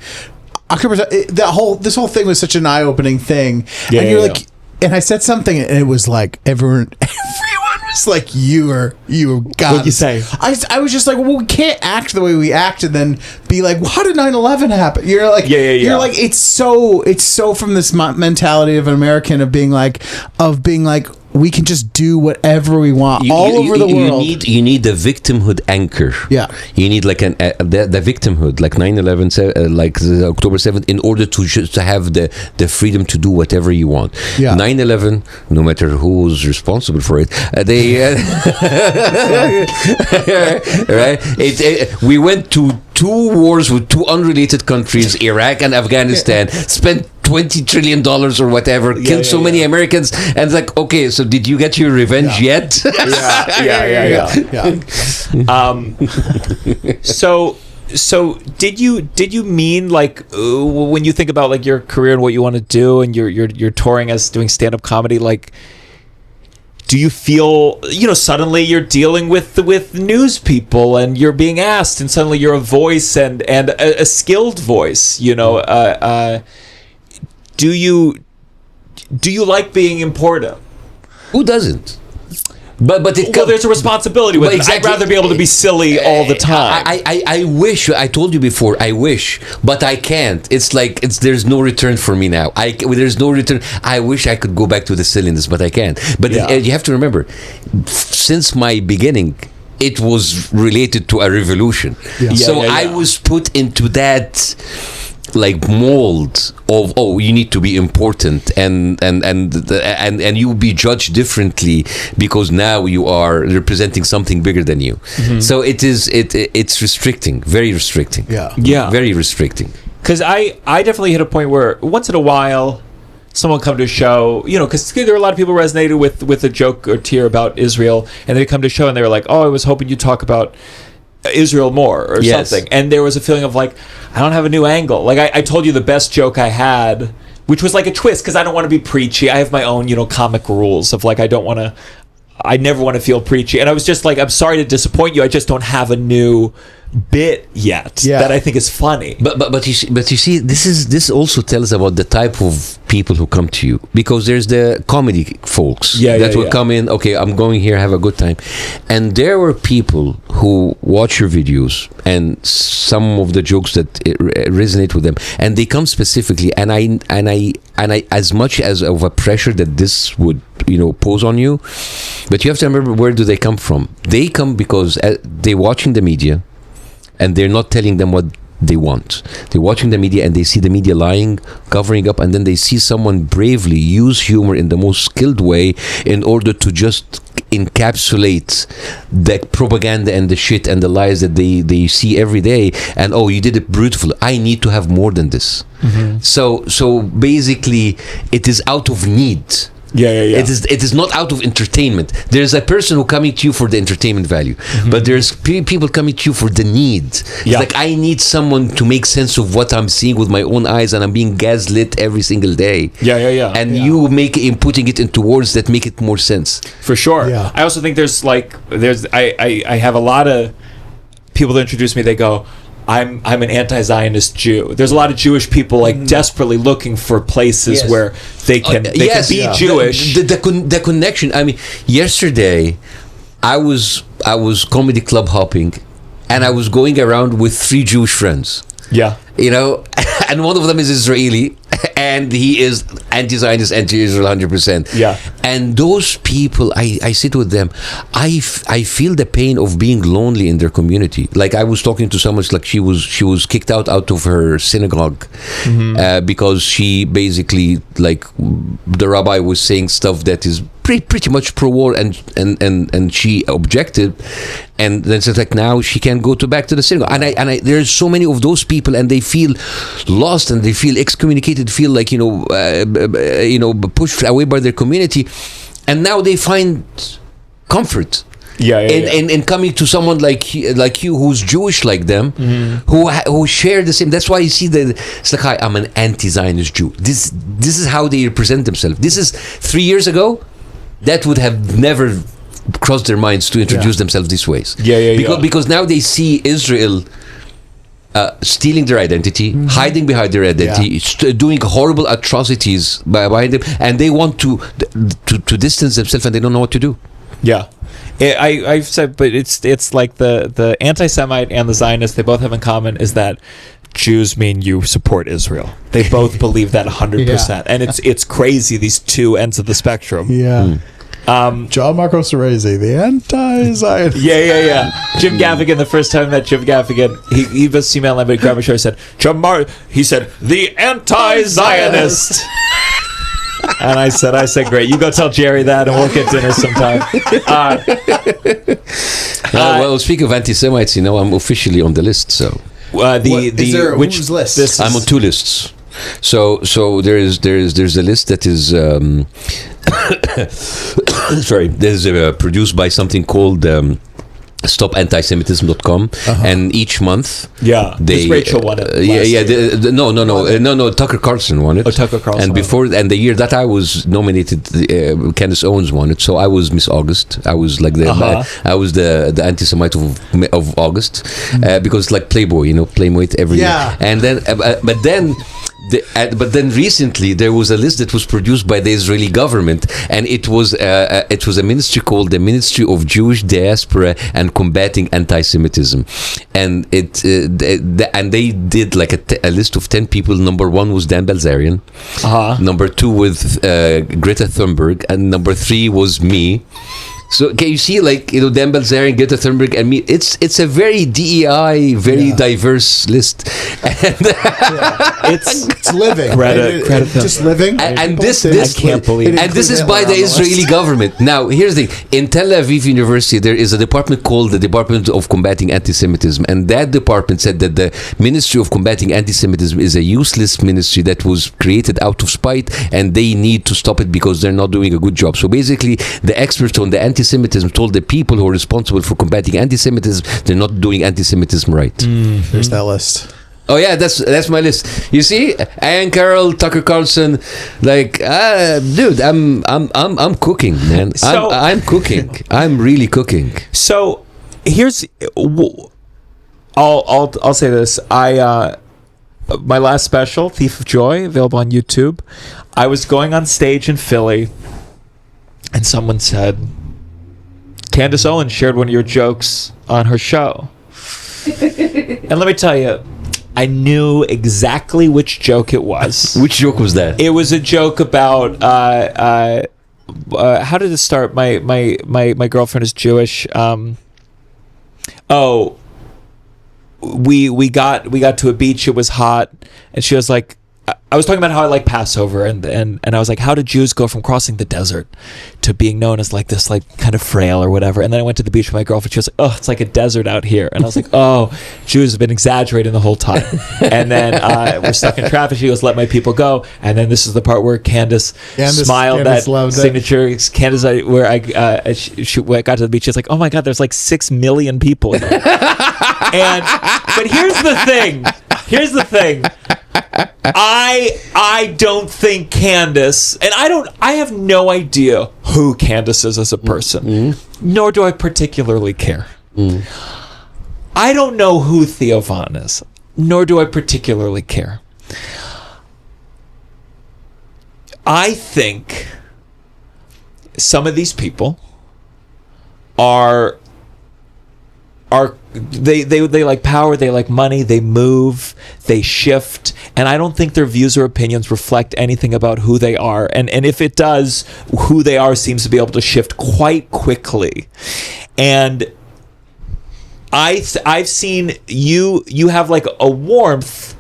this whole thing was such an eye-opening thing, and you're like, and I said something and it was like everyone was like, you are God. What'd you say? I was just like, well, we can't act the way we act and then be like, well, how did 9/11 happen? You're like, you're like, it's so from this mentality of an American of being like, we can just do whatever we want over the world. You need the victimhood anchor. Yeah. You need like the victimhood, like 9/11, like the October 7th, in order to have the freedom to do whatever you want. Yeah. 9/11, no matter who's responsible for it, right? We went to 2 wars with 2 unrelated countries, Iraq and Afghanistan, spent $20 trillion or whatever, killed so many Americans, and it's like, okay, so did you get your revenge yet? Yeah. So did you mean, like, when you think about, like, your career and what you want to do, and you're touring as doing stand-up comedy, like, do you feel, suddenly you're dealing with news people, and you're being asked, and suddenly you're a voice, and a skilled voice, do you like being important? Who doesn't? But there's a responsibility with it. Exactly. I'd rather be able to be silly all the time. I wish. I told you before. I wish, but I can't. It's like there's no return for me now. There's no return. I wish I could go back to the silliness, but I can't. But you have to remember, since my beginning, it was related to a revolution. I was put into that, like, mold of, you need to be important, and you'll be judged differently because now you are representing something bigger than you. So it's restricting, very restricting. Very restricting. Because I definitely hit a point where once in a while someone come to a show, because there were a lot of people who resonated with a joke or tear about Israel, and they come to a show and they were like, I was hoping you'd talk about Israel more or something, and there was a feeling of, like, I don't have a new angle. Like, I told you the best joke I had, which was like a twist, because I don't want to be preachy. I have my own comic rules of, like, I never want to feel preachy, and I was just like, I'm sorry to disappoint you, I just don't have a new bit yet that I think is funny. But you see, this also tells about the type of people who come to you, because there's the comedy folks that will come in. Okay, I'm going here, have a good time, and there were people who watch your videos and some of the jokes that resonate with them, and they come specifically, and I as much as of a pressure that this would pose on you, but you have to remember, where do they come from? They come because they're watching the media, and they're not telling them what they want. They're watching the media, and they see the media lying, covering up, and then they see someone bravely use humor in the most skilled way in order to just encapsulate the propaganda and the shit and the lies that they see every day. And you did it beautifully. I need to have more than this. So basically, it is out of need. It is not out of entertainment. There's a person who coming to you for the entertainment value, but there's people coming to you for the need. It's like, I need someone to make sense of what I'm seeing with my own eyes, and I'm being gaslit every single day. And you putting it into words that make it more sense. For sure. I also think I have a lot of people that introduce me. They go, I'm an anti-Zionist Jew. There's a lot of Jewish people, like, desperately looking for places where they can be Jewish. The connection. I mean, yesterday I was comedy club hopping, and I was going around with 3 Jewish friends. And one of them is Israeli, and he is anti-Zionist, anti-Israel 100%. And those people, I sit with them, I feel the pain of being lonely in their community. Like, I was talking to someone, like, she was kicked out of her synagogue because she basically, like, the rabbi was saying stuff that is pretty much pro-war, and she objected, and then it's like, now she can't go back to the synagogue, and there's so many of those people, and they feel lost, and they feel excommunicated, feel like pushed away by their community, and now they find comfort in coming to someone like you who's Jewish like them, who share the same. That's why you see that it's like, hi, I'm an anti-Zionist Jew. This is how they represent themselves. This is 3 years ago. That would have never crossed their minds to introduce themselves these ways. Because now they see Israel stealing their identity, hiding behind their identity, doing horrible atrocities behind them, and they want to distance themselves, and they don't know what to do. I've said, but it's like the anti-Semite and the Zionist, they both have in common is that Jews mean you support Israel. They both believe that 100%, and it's crazy, these two ends of the spectrum. Gianmarco Soresi, the anti-Zionist. Jim Gaffigan, the first time I met Jim Gaffigan, he was female, and grab a show. He said, he said, the anti-Zionist. And I said, great. You go tell Jerry that, and we'll get dinner sometime. Well, speaking of anti-Semites, I'm officially on the list. So whose list? I'm on 2 lists. So there's a list that is sorry, there's produced by something called StopAntisemitism.com, and each month, they Rachel won it. No, Tucker Carlson won it. Oh, Tucker Carlson. And the year that I was nominated, Candace Owens won it. So I was Miss August. I was like I was the Antisemite of August, because like Playboy, Playmate every year. And then, but then recently there was a list that was produced by the Israeli government, and it was a ministry called the Ministry of Jewish Diaspora and Combating Anti-Semitism, and they did like a list of 10 people. Number 1 was Dan Bilzerian, number 2 with Greta Thunberg, and number 3 was me. So can you see, like, Dan Bilzerian, Greta Thunberg, and me? It's a very DEI, very diverse list, and it's living. Greta just living. And this I can't believe it. And this is by the Israeli government. Now, here's the thing: in Tel Aviv University, there is a department called the Department of Combating Anti-Semitism, and that department said that the Ministry of Combating Anti-Semitism is a useless ministry that was created out of spite, and they need to stop it because they're not doing a good job. So basically, the experts on the anti-Semitism told the people who are responsible for combating anti-Semitism they're not doing anti-Semitism right. There's that list. Oh yeah, that's my list. You see, Ann Carroll, Tucker Carlson, like, dude, I'm cooking, man. I'm cooking. I'm really cooking. So here's, I'll say this. My last special, Thief of Joy, available on YouTube. I was going on stage in Philly, and someone said, Candace Owens shared one of your jokes on her show. And let me tell you, I knew exactly which joke it was. Which joke was that? It was a joke about how did it start? My girlfriend is Jewish. We got to a beach. It was hot, and she was like, I was talking about how I like Passover, and I was like, how did Jews go from crossing the desert to being known as like this, like, kind of frail or whatever? And then I went to the beach with my girlfriend. She was like, oh, it's like a desert out here. And I was like, oh, Jews have been exaggerating the whole time. And then we're stuck in traffic. She goes, let my people go. And then this is the part where Candace smiled. Candace that signature it. Candace, where I got to the beach. She's like, oh my God, there's like 6 million people here. But here's the thing. I don't think Candace, and I have no idea who Candace is as a person, nor do I particularly care. I don't know who Theo Von is, nor do I particularly care. I think some of these people they like power, they like money, they move, they shift, and I don't think their views or opinions reflect anything about who they are. And if it does, who they are seems to be able to shift quite quickly. And I've seen you have like a warmth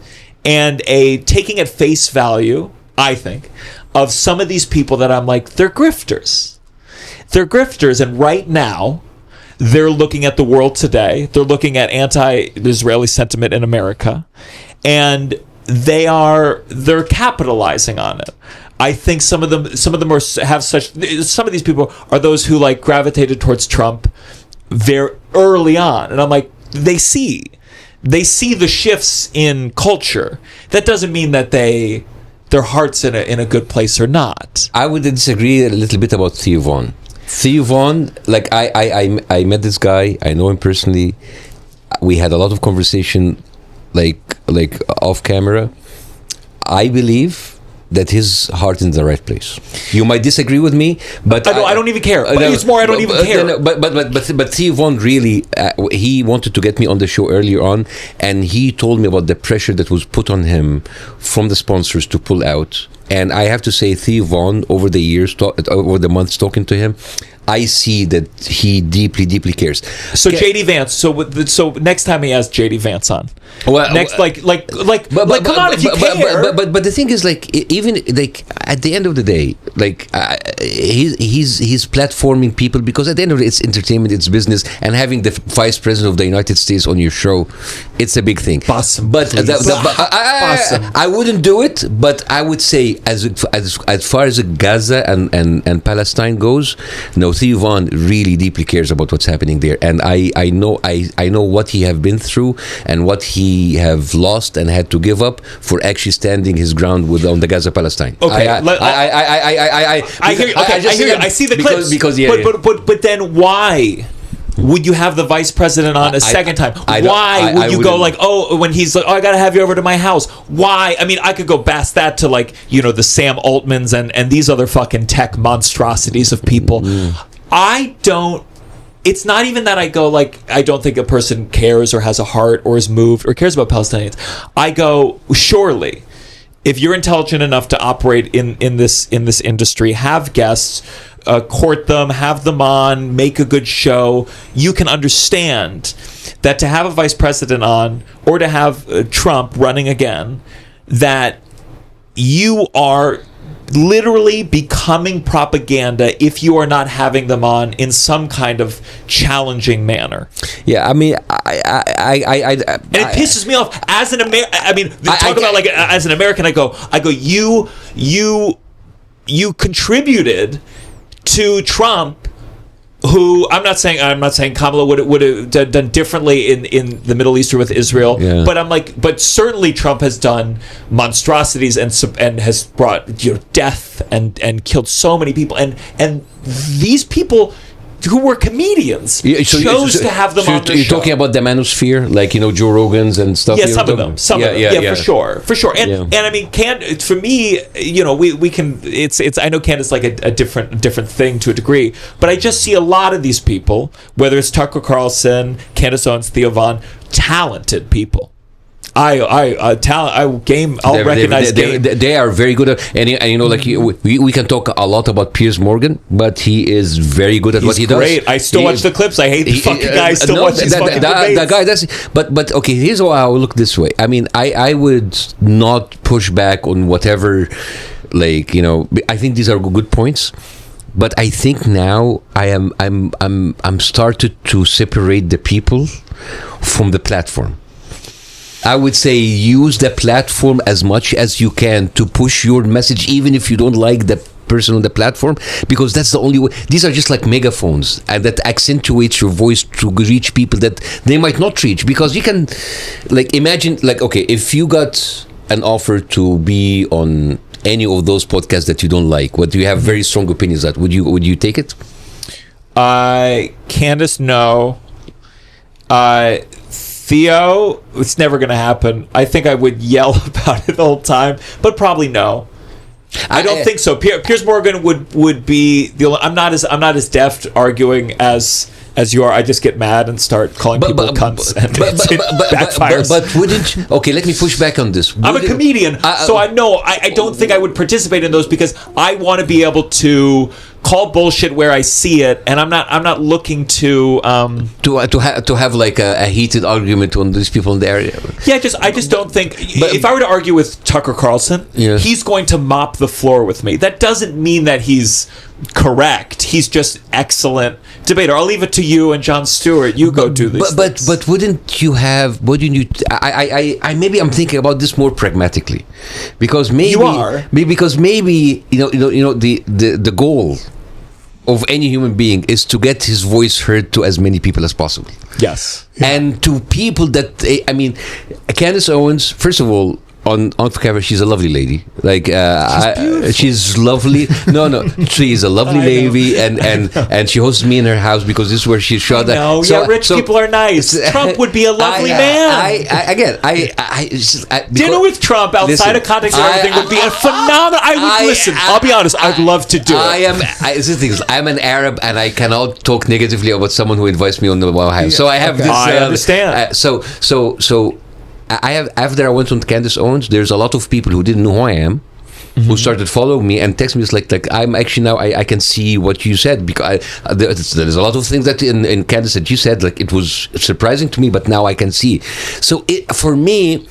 and a taking at face value, I think, of some of these people that I'm like, they're grifters. They're grifters, and right now they're looking at the world today. They're looking at anti-Israeli sentiment in America, and they're capitalizing on it. I think some of them some of these people are those who like gravitated towards Trump very early on, and I'm like, they see the shifts in culture. That doesn't mean that their heart's in a good place or not. I would disagree a little bit about Theo Von. Theo Von, like I met this guy. I know him personally. We had a lot of conversation, like off camera. I believe that his heart is in the right place. You might disagree with me, but I don't even care. It's more I don't even care. But Theo Von really, he wanted to get me on the show earlier on, and he told me about the pressure that was put on him from the sponsors to pull out. And I have to say, Theo Von, over the years, over the months talking to him, I see that he deeply cares. So JD Vance. So next time he has JD Vance on. Well, next, like, come on, if you care. But the thing is, like, even like at the end of the day, like he's platforming people because at the end of the day, it's entertainment, it's business, and having the vice president of the United States on your show, it's a big thing. Bassem, but I wouldn't do it. But I would say, as far as Gaza and Palestine goes, no, Theo Von really deeply cares about what's happening there, and I know what he have been through and what he have lost and had to give up for actually standing his ground on the Gaza Palestine. Okay, I hear you. Okay, I hear you. I see the clips. But then why would you have the vice president on a second time? Why would you go like, when he's like, I gotta have you over to my house? Why? I mean, I could go past that to like, the Sam Altmans and these other fucking tech monstrosities of people. It's not even that I go like, I don't think a person cares or has a heart or is moved or cares about Palestinians. I go, surely, if you're intelligent enough to operate in this industry, have guests, court them, have them on, make a good show, you can understand that to have a vice president on or to have Trump running again, that you are literally becoming propaganda if you are not having them on in some kind of challenging manner. Yeah, I mean, and it pisses me off as an American. I mean, talk about like as an American. I go. You contributed to Trump. Who I'm not saying Kamala would have done differently in the Middle East or with Israel, but certainly Trump has done monstrosities and has brought death and killed so many people and these people who were comedians chose to have them on the show. You're talking about the manosphere, like Joe Rogan's and stuff. Yeah, some of them. For sure. And I mean, for me, we can. It's. I know Candace like a different thing to a degree, but I just see a lot of these people, whether it's Tucker Carlson, Candace Owens, Theo Von, talented people. I'll recognize game. They are very good at, and like we can talk a lot about Piers Morgan, but he is very good at what he does. Great. I still watch the clips. I hate the fucking guy. I still watch these fucking debates. That guy does. But okay, here's how I will look this way. I mean, I would not push back on whatever. Like I think these are good points. But I think now I'm started to separate the people from the platform. I would say use the platform as much as you can to push your message, even if you don't like the person on the platform, because that's the only way. These are just like megaphones, and that accentuates your voice to reach people that they might not reach. Because you can, like, imagine, like, okay, if you got an offer to be on any of those podcasts that you don't like, what do you have very strong opinions that would you take it? Candace, no. Theo, it's never going to happen. I think I would yell about it the whole time, but probably no. I don't think so. Piers Morgan would be the only. I'm not as deft arguing as you are. I just get mad and start calling people cunts, and it backfires. But wouldn't you? Okay, let me push back on this. I'm a comedian, so I know I don't think I would participate in those because I want to be able to call bullshit where I see it, and I'm not looking to have like a heated argument on these people in the area. Yeah, I just don't think if I were to argue with Tucker Carlson, he's going to mop the floor with me. That doesn't mean that he's correct. He's just excellent debater. I'll leave it to you and Jon Stewart. You go do this. But wouldn't you? I maybe I'm thinking about this more pragmatically, because maybe you are. Because maybe the goal of any human being is to get his voice heard to as many people as possible. Yes. And to people that, I mean, Candace Owens, first of all, on camera, she's a lovely lady. Like she's lovely. No, she's a lovely lady, and she hosts me in her house because this is where she shot. Rich people are nice. Trump would be a lovely man. Dinner with Trump outside of context and everything would be a phenomenal. I would listen. I'll be honest. I'd love to do it. I'm an Arab, and I cannot talk negatively about someone who invites me on the White House. So I have this. I understand. So I have, after I went on Candace Owens, there's a lot of people who didn't know who I am, who started following me and text me. It's like I'm actually now I can see what you said, because there's a lot of things that in Candace that you said, like, it was surprising to me, but now I can see. So for me,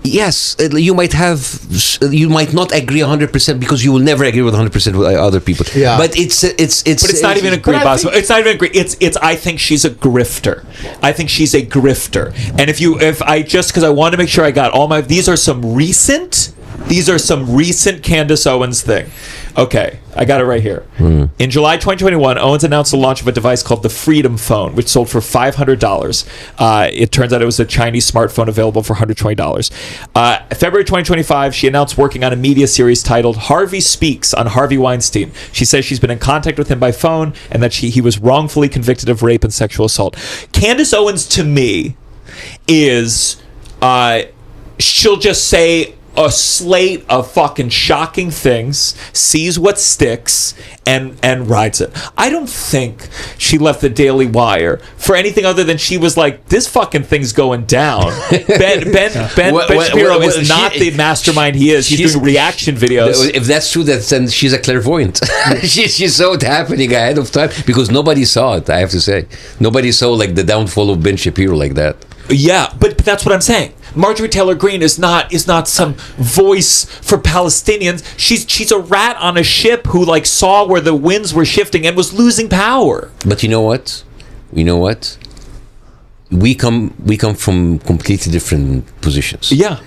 yes, you might not agree 100% because you will never agree with 100% with other people. Yeah. But it's not even agree, boss. It's not even agree. It's I think she's a grifter. I think she's a grifter. And because I want to make sure I got all my, these are some recent Candace Owens thing. Okay, I got it right here. In July 2021, Owens announced the launch of a device called the Freedom Phone, which sold for $500. It turns out it was a Chinese smartphone available for $120. February 2025, she announced working on a media series titled Harvey Speaks on Harvey Weinstein. She says she's been in contact with him by phone and that he was wrongfully convicted of rape and sexual assault. Candace Owens, to me, is she'll just say a slate of fucking shocking things, sees what sticks, and rides it. I don't think she left the Daily Wire for anything other than she was like, this fucking thing's going down. Ben Shapiro is not the mastermind he is. He's doing reaction videos. If that's true, then she's a clairvoyant. She's so happening ahead of time, because nobody saw it, I have to say. Nobody saw like the downfall of Ben Shapiro like that. Yeah, but that's what I'm saying. Marjorie Taylor Greene is not some voice for Palestinians. She's a rat on a ship who like saw where the winds were shifting and was losing power. But you know what? We come from completely different positions. Yeah.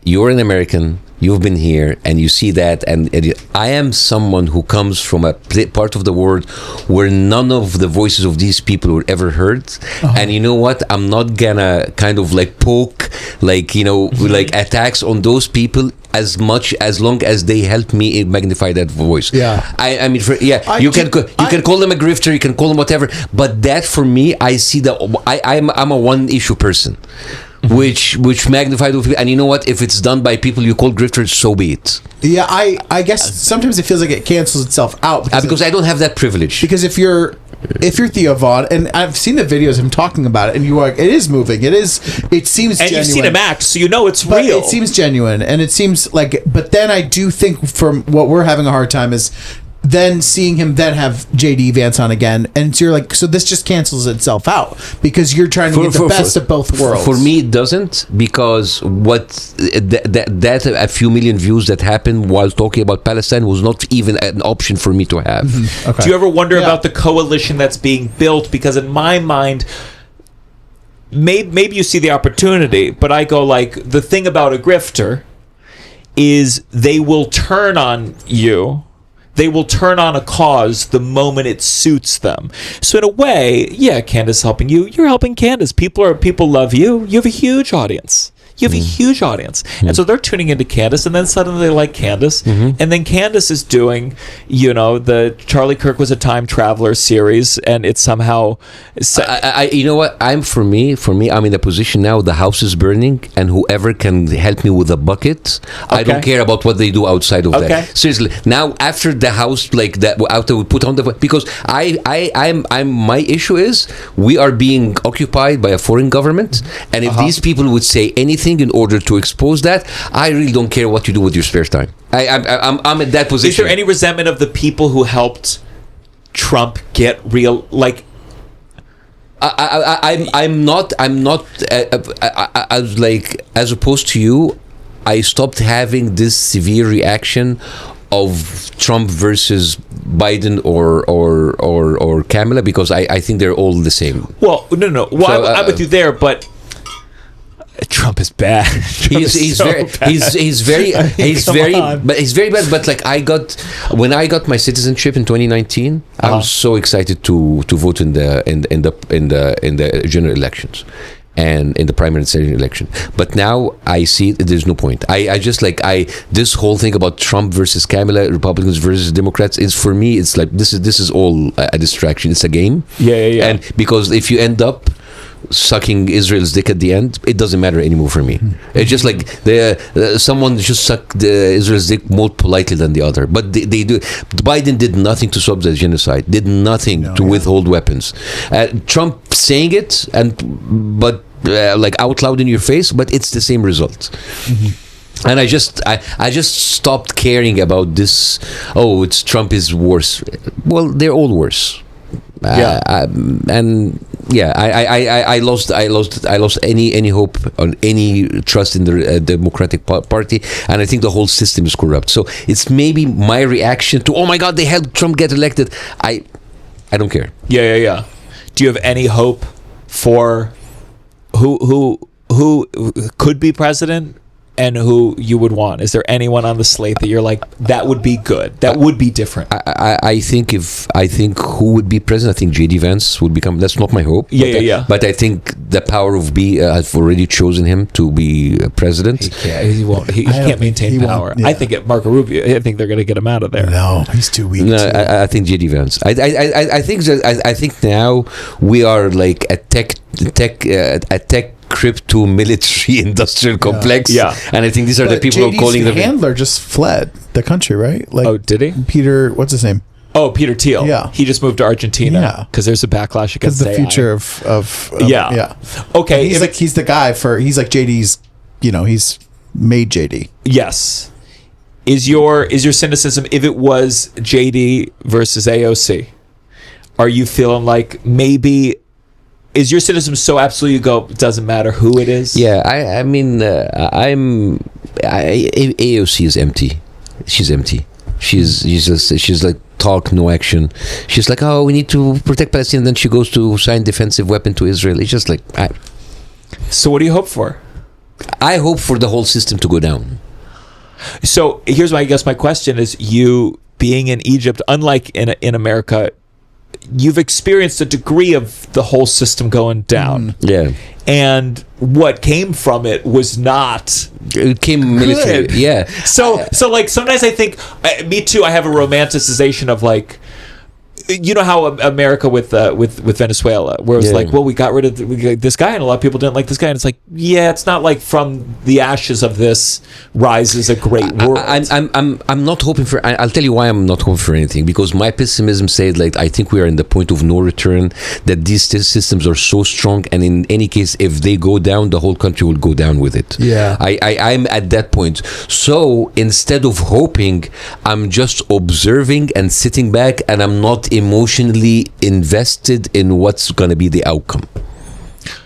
You're an American. You've been here and you see that, and I am someone who comes from a part of the world where none of the voices of these people were ever heard. And you know what? I'm not gonna kind of like poke, like, like attacks on those people as long as they help me magnify that voice. Yeah. I mean, you can call them a grifter, you can call them whatever, but that for me, I see that I'm a one issue person. Which magnified, and you know what? If it's done by people you call grifters, so be it. Yeah, I guess sometimes it feels like it cancels itself out because I don't have that privilege. Because if you're Theo Vaughn, and I've seen the videos of him talking about it, and you are, it is moving. It seems genuine. And you've seen him act, so you know it's but real. It seems genuine, and it seems like. But then I do think, from what we're having a hard time is, then seeing him then have JD Vance on again, and so you're like, so this just cancels itself out because you're trying to get the best of both worlds. For me, it doesn't, because that a few million views that happened while talking about Palestine was not even an option for me to have. Mm-hmm. Okay. Do you ever wonder about the coalition that's being built? Because in my mind, maybe you see the opportunity, but I go like, the thing about a grifter is they will turn on you. They will turn on a cause the moment it suits them. So in a way, yeah, Candace helping you. You're helping Candace. People love you. You have a huge audience. And so they're tuning into Candace, and then suddenly they like Candace, and then Candace is doing, the Charlie Kirk Was a Time Traveler series, and it's somehow. You know what? For me, I'm in a position now. The house is burning, and whoever can help me with a bucket, I don't care about what they do outside of that. Seriously, now after the house, like that, after we put on the, because I'm my issue is we are being occupied by a foreign government, and if these people would say anything in order to expose that, I really don't care what you do with your spare time. I'm in that position. Is there any resentment of the people who helped Trump get real? Like, I'm not. As opposed to you, I stopped having this severe reaction of Trump versus Biden or Kamala, because I think they're all the same. Well, no. Well, so, I'm with you there, but Trump is bad. He's very bad. But like when I got my citizenship in 2019, I was so excited to vote in the general elections and in the primary and secondary election. But now I see there's no point. I just this whole thing about Trump versus Kamala, Republicans versus Democrats, is, for me, it's like this is all a distraction. It's a game. Yeah. And because if you end up sucking Israel's dick at the end, it doesn't matter anymore for me. It's just like someone just sucked Israel's dick more politely than the other, but they do. Biden did nothing to stop the genocide, did nothing to withhold weapons. Trump saying it, but like out loud in your face, but it's the same result. And I just stopped caring about this. Oh, it's Trump is worse. Well, they're all worse. I lost any hope on any trust in the Democratic Party, and I think the whole system is corrupt. So it's maybe my reaction to, oh my God, they helped Trump get elected. I don't care. Yeah. Do you have any hope for who could be president? And who you would want? Is there anyone on the slate that you're like, that would be good, that would be different? I think who would be president? I think J.D. Vance would become. That's not my hope. Yeah. But I think the power of I've already chosen him to be president. He won't. He can't maintain power. Yeah. I think Marco Rubio. I think they're going to get him out of there. No, he's too weak. No, I think J.D. Vance. I think now we are like a tech crypto military industrial complex. Yeah. And I think these are the people JD's calling them. handler just fled the country, right? Like, Oh, did he? Peter, what's his name? Oh, Peter Thiel. Yeah. He just moved to Argentina. Yeah. Because there's a backlash Because against the AI. future of Yeah. Okay. And he's the guy he's like JD's, he's made JD. Yes. Is your cynicism, if it was JD versus AOC, are you feeling like maybe, is your cynicism so absolute you go, it doesn't matter who it is? Yeah, I mean, AOC is empty. She's empty. She's like talk, no action. She's like, oh, we need to protect Palestine, and then she goes to sign defensive weapon to Israel. It's just like, So what do you hope for? I hope for the whole system to go down. So here's my question is, you being in Egypt, unlike in America, you've experienced a degree of the whole system going down. Yeah. And what came from it was not It came military. good. Yeah. So like sometimes I think, me too, I have a romanticization of like, you know how America with Venezuela, where it was like, well, we got rid of this guy, and a lot of people didn't like this guy, and it's like, yeah, it's not like from the ashes of this rises a great world. I'm not hoping for. I'll tell you why I'm not hoping for anything, because my pessimism said, like, I think we are in the point of no return. That these systems are so strong, and in any case, if they go down, the whole country will go down with it. Yeah. I'm at that point. So instead of hoping, I'm just observing and sitting back, and I'm not emotionally invested in what's going to be the outcome.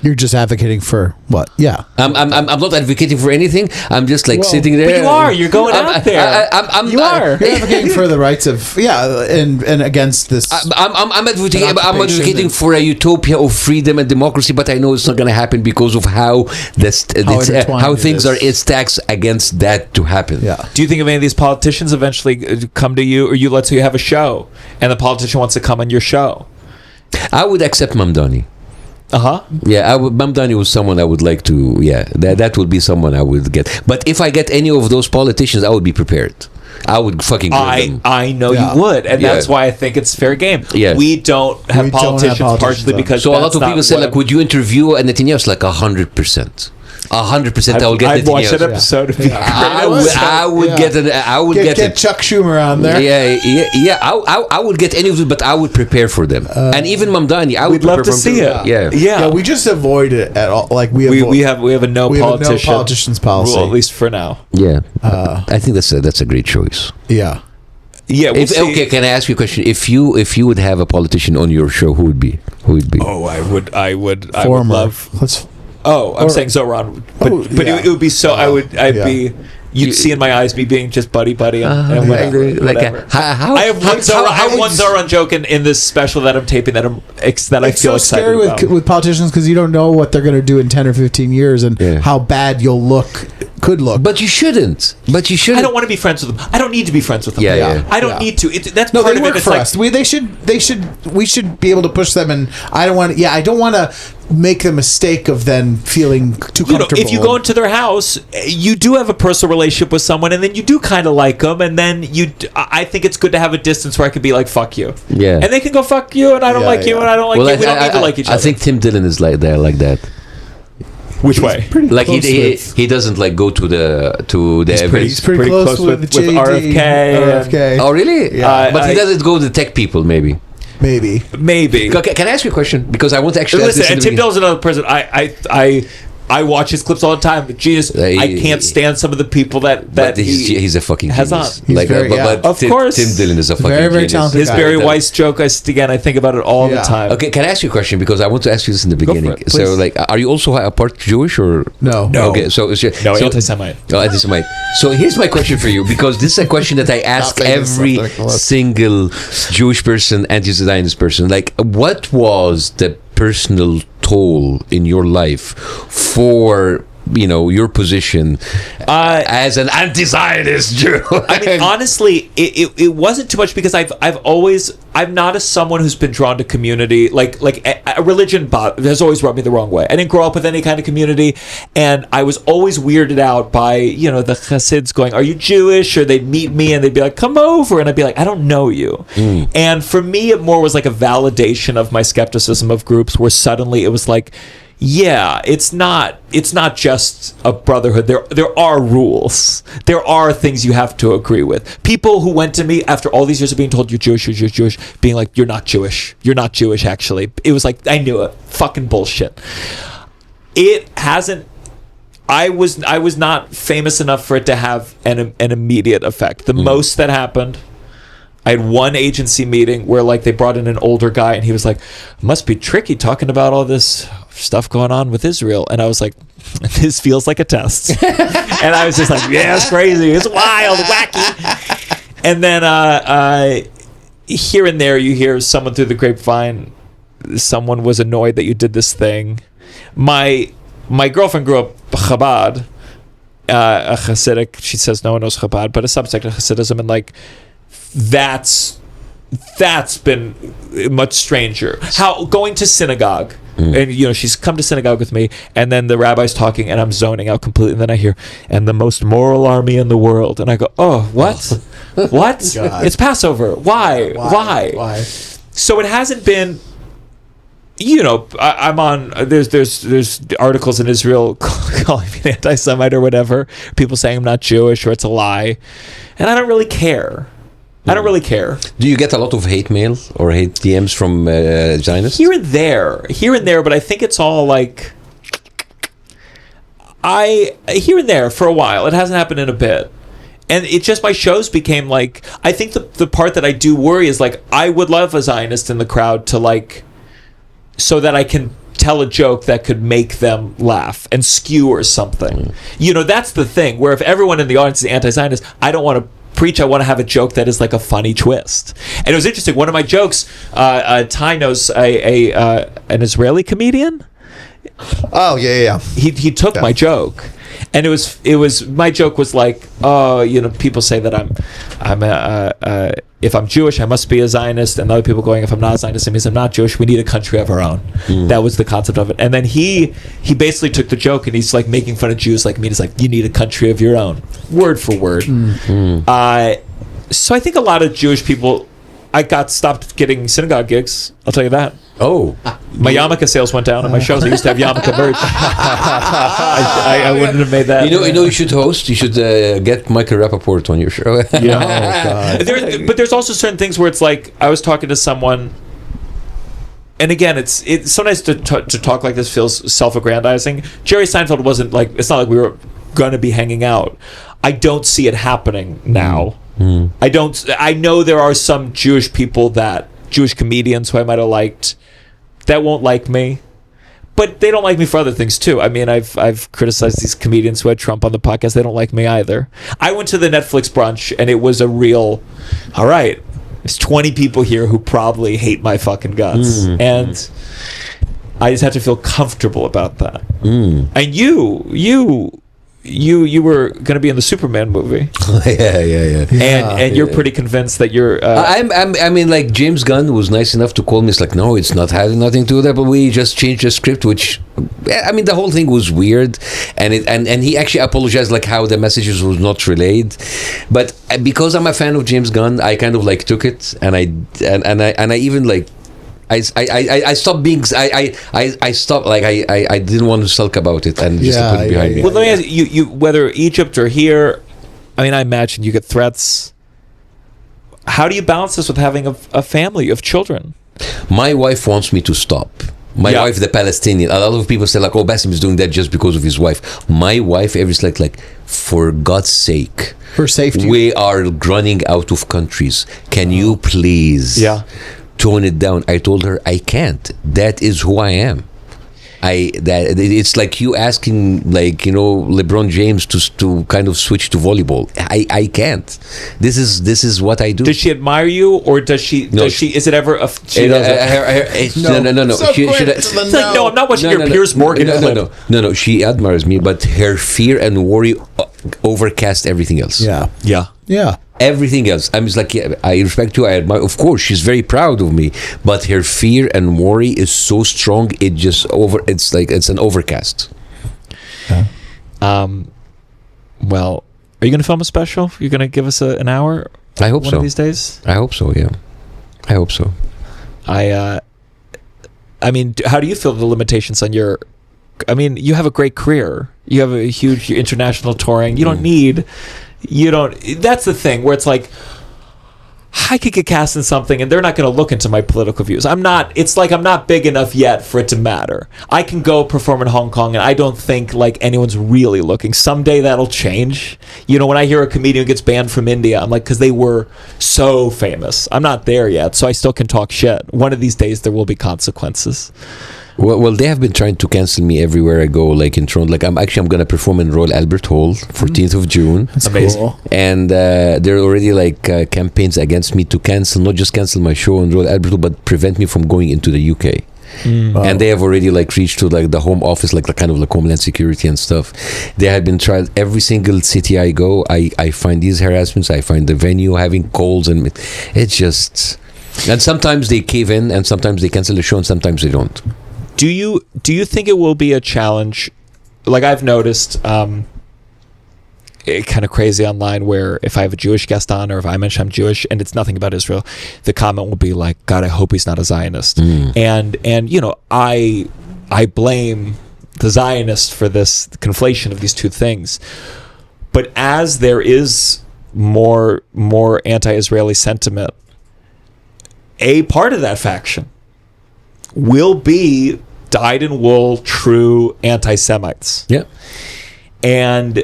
You're just advocating for what? Yeah. I'm not advocating for anything. I'm just like sitting there. But you are. You're going out there. You are. You're advocating for the rights of and against this. I'm advocating for a utopia of freedom and democracy, but I know it's not going to happen because of how things are stacked against that to happen. Yeah. Do you think of any of these politicians eventually come to you, or let's say you have a show and the politician wants to come on your show? I would accept Mamdani. Yeah, Mamdani was someone I would like to. Yeah, that would be someone I would get. But if I get any of those politicians, I would be prepared. I would fucking grill them. I know you would, and that's why I think it's fair game. Yeah. We don't have politicians partially because so a lot of people say, like, would you interview Netanyahu? It's like 100%. 100%. I will get I'd watch that episode. I would get Chuck Schumer on there. Yeah. I would get any of them, but I would prepare for them. And even Mamdani, I would. We'd love to see it. Yeah. We just avoid it at all. Like we have a no politicians policy, rule, at least for now. Yeah. I think that's a great choice. Yeah. Yeah. Okay. Can I ask you a question? If you would have a politician on your show, who would be? Oh, I would Former. love. I'm saying Zoran, but it would be so. I'd be. You'd see in my eyes me being just buddy, and whatever. I have one Zoran joke in this special that I'm taping that I feel so excited scary about. with politicians because you don't know what they're going to do in 10 or 15 years and how bad could look. But you shouldn't. I don't want to be friends with them. I don't need to be friends with them. Yeah. I don't need to. That's no, part they of work it. It's for like, us. We should be able to push them, and I don't want to make the mistake of then feeling too comfortable. If you go into their house, you do have a personal relationship with someone, and then you do kind of like them, and then I think it's good to have a distance where I can be like, fuck you. Yeah. And they can go, fuck you, and I don't like you, and I don't like you. We don't need to like each other. I think Tim Dillon is like that. Which way? Like he doesn't like go to the events. He's pretty close with RFK. Oh really? Yeah. But he doesn't go to the tech people, maybe. Maybe. Can I ask you a question? Because I want to actually. Listen, and Tim Dillon's another person. I watch his clips all the time. But Jesus, I can't stand some of the people that he's a fucking has genius. on. He's very, but of course, Tim Dillon is a fucking very genius. talented his guy. Barry Weiss joke. I think about it all the time. Okay, can I ask you a question? Because I want to ask you this in the Go for beginning. it, So, please. like, are you also a part Jewish or No. Okay, so Anti-Semite. Oh, anti-Semite. So here's my question for you, because this is a question that I ask every single Jewish person, anti-Zionist person. Like, what was the personal toll in your life for your position as an anti-Zionist Jew? I mean, honestly, it wasn't too much because I'm not someone who's been drawn to community. Like a religion has always rubbed me the wrong way. I didn't grow up with any kind of community, and I was always weirded out by the Hasids going, "Are you Jewish?" Or they'd meet me and they'd be like, "Come over," and I'd be like, "I don't know you." And for me, it more was like a validation of my skepticism of groups, where suddenly it was like, yeah, it's not just a brotherhood. There are rules. There are things you have to agree with. People who went to me after all these years of being told you're Jewish, being like, "You're not Jewish. You're not Jewish." Actually, it was like, I knew it. Fucking bullshit. It hasn't. I was not famous enough for it to have an immediate effect. The most that happened, I had one agency meeting where like they brought in an older guy and he was like, "Must be tricky talking about all this stuff going on with Israel." And I was like, "This feels like a test." And I was just like, "Yeah, it's crazy. It's wild, wacky." And then here and there you hear someone through the grapevine, someone was annoyed that you did this thing. My girlfriend grew up Chabad, a Hasidic. She says no one knows Chabad, but a subsect of Hasidism, and like that's been much stranger. How going to synagogue, and she's come to synagogue with me, and then the rabbi's talking, and I'm zoning out completely, and then I hear, "And the most moral army in the world," and I go, "Oh, what? What? It's Passover. Why? So it hasn't been. I'm on. There's articles in Israel calling me an anti-Semite or whatever. People saying I'm not Jewish or it's a lie, and I don't really care. I don't really care. Do you get a lot of hate mail or hate DMs from Zionists? Here and there, but I think it's all like here and there for a while. It hasn't happened in a bit. And it just, my shows became like, I think the part that I do worry is like, I would love a Zionist in the crowd to like, so that I can tell a joke that could make them laugh and skewer something. That's the thing, where if everyone in the audience is anti-Zionist, I don't want to preach. I want to have a joke that is like a funny twist. And it was interesting. One of my jokes, Ty knows an Israeli comedian. Oh yeah. He took my joke, and it was my joke was like, "Oh, people say that I'm if I'm Jewish, I must be a Zionist," and other people going, "If I'm not a Zionist, it means I'm not Jewish. We need a country of our own." That was the concept of it. And then he basically took the joke and he's like making fun of Jews like me. He's like, "You need a country of your own," word for word. So I think a lot of Jewish people, I got stopped getting synagogue gigs. I'll tell you that. Oh, my yarmulke sales went down on my shows. I used to have yarmulke merch. I wouldn't have made that. You should host. You should get Michael Rappaport on your show. Yeah. But there's also certain things where it's like, I was talking to someone, and again, it's sometimes to talk like this feels self-aggrandizing. Jerry Seinfeld wasn't like, it's not like we were going to be hanging out. I don't see it happening now. I know there are some Jewish comedians who I might have liked that won't like me, but they don't like me for other things too. I mean, I've criticized these comedians who had Trump on the podcast. They don't like me either. I went to the Netflix brunch and it was a real, all right, there's 20 people here who probably hate my fucking guts, and I just have to feel comfortable about that. And you were going to be in the Superman movie. Yeah. And you're pretty convinced that you're... I mean, like, James Gunn was nice enough to call me. It's like, no, it's not having nothing to do with that, but we just changed the script, which... I mean, the whole thing was weird. And he actually apologized, like, how the messages was not relayed. But because I'm a fan of James Gunn, I kind of, like, took it. And I even, like... I stopped being. I stopped. Like I didn't want to sulk about it and just put it behind me. Well, let me ask you. Whether Egypt or here, I mean, I imagine you get threats. How do you balance this with having a family of children? My wife wants me to stop. My wife, the Palestinian. A lot of people say like, "Oh, Bassem is doing that just because of his wife." My wife, every like, for God's sake, For safety. we are running out of countries. Can you please tone it down? I told her I can't. That is who I am. It's like you asking, like, LeBron James to kind of switch to volleyball. I can't. This is what I do. Does she admire you, or does she? No, does she? Is it ever? No. So She quick should. to the It's like, no, I'm not watching your Piers Morgan. No. She admires me, but her fear and worry overcast everything else. Yeah. Everything else. I'm just like, yeah, I respect you. I admire. Of course, she's very proud of me, but her fear and worry is so strong. It's like it's an overcast. Well, are you going to film a special? You're going to give us an hour? I hope so. One of these days? I hope so, yeah. I hope so. I mean, how do you feel the limitations on your... I mean, you have a great career. You have a huge international touring. You don't need... That's the thing where it's like, I could get cast in something and they're not going to look into my political views. It's like I'm not big enough yet for it to matter. I can go perform in Hong Kong and I don't think like anyone's really looking. Someday that'll change. When I hear a comedian gets banned from India, I'm like, because they were so famous. I'm not there yet, so I still can talk shit. One of these days there will be consequences. Well, they have been trying to cancel me everywhere I go, like in Toronto. Like I'm going to perform in Royal Albert Hall, 14th of June. That's amazing. Cool. And there are already like campaigns against me to not just cancel my show in Royal Albert Hall, but prevent me from going into the UK. Wow. And they have already like reached to like the Home Office, like the kind of like Homeland Security and stuff. They have been tried. Every single city I go, I find these harassments. I find the venue having calls, and it's just. And sometimes they cave in, and sometimes they cancel the show, and sometimes they don't. Do you think it will be a challenge? Like I've noticed, kind of crazy online where if I have a Jewish guest on or if I mention I'm Jewish and it's nothing about Israel, the comment will be like, "God, I hope he's not a Zionist." And I blame the Zionists for this conflation of these two things. But as there is more anti-Israeli sentiment, a part of that faction will be dyed-in-wool, true anti-Semites. Yeah. And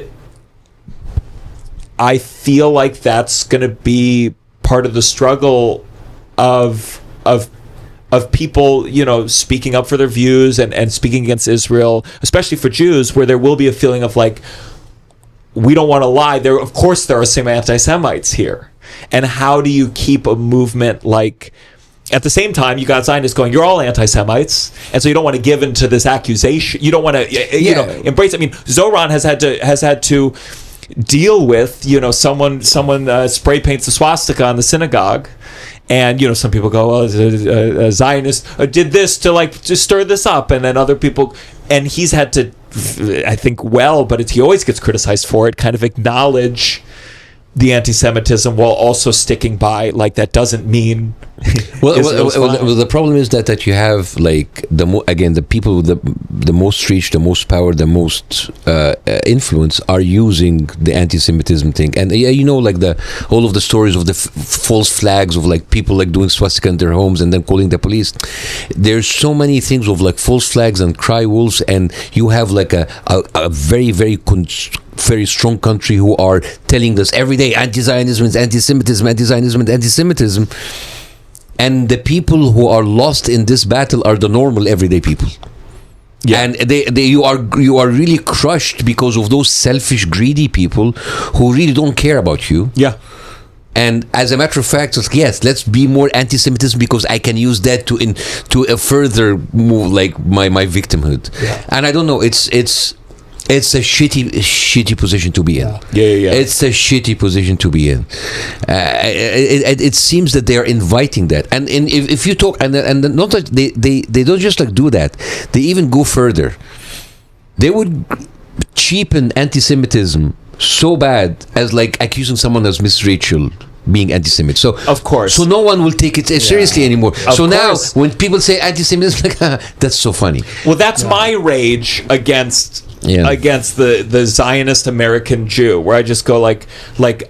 I feel like that's going to be part of the struggle of people, speaking up for their views and speaking against Israel, especially for Jews, where there will be a feeling of like, we don't want to lie. Of course, there are some anti-Semites here. And how do you keep a movement like... At the same time, you got Zionists going, you're all anti-Semites, and so you don't want to give in to this accusation. You don't want to, embrace it. I mean, Zoran has had to deal with, someone spray paints the swastika on the synagogue, and some people go, well, a Zionist did this to stir this up, and then other people, and he's had to, I think, but he always gets criticized for it, kind of acknowledge the anti-Semitism while also sticking by, like, that doesn't mean well, the problem is that you have like the people with the most reach, the most power, the most influence are using the anti-Semitism thing, and like all of the stories of the false flags of like people like doing swastika in their homes and then calling the police. There's so many things of like false flags and cry wolves, and you have like a very very strong country who are telling us every day anti-Zionism is anti-Semitism, anti-Zionism and anti-Semitism. And the people who are lost in this battle are the normal everyday people. Yeah. And you are really crushed because of those selfish, greedy people who really don't care about you. Yeah. And as a matter of fact, yes, let's be more anti-Semitism because I can use that to further move like my victimhood. Yeah. And I don't know, it's a shitty position to be in. Yeah. It's a shitty position to be in. It seems that they are inviting that, and if you talk, and not that they don't just like do that. They even go further. They would cheapen anti-Semitism so bad as like accusing someone as Miss Rachel being anti-Semite. So of course, so no one will take it seriously anymore. So now when people say anti-Semitism, like that's so funny. Well, that's my rage against the Zionist American Jew, where I just go like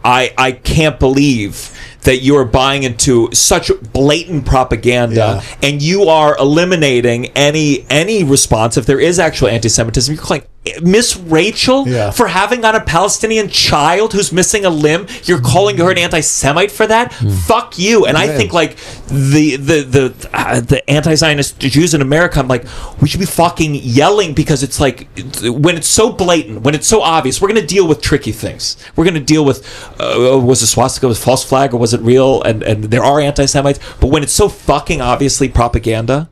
I can't believe that you are buying into such blatant propaganda, and you are eliminating any response if there is actual anti-Semitism. You're calling Miss Rachel for having on a Palestinian child who's missing a limb. You're calling her an anti-Semite for that? Fuck you. And I think like the anti-Zionist Jews in America, I'm like, we should be fucking yelling, because it's like when it's so blatant, when it's so obvious, we're going to deal with tricky things. We're going to deal with was the swastika a false flag or was it real? And there are anti-Semites, but when it's so fucking obviously propaganda,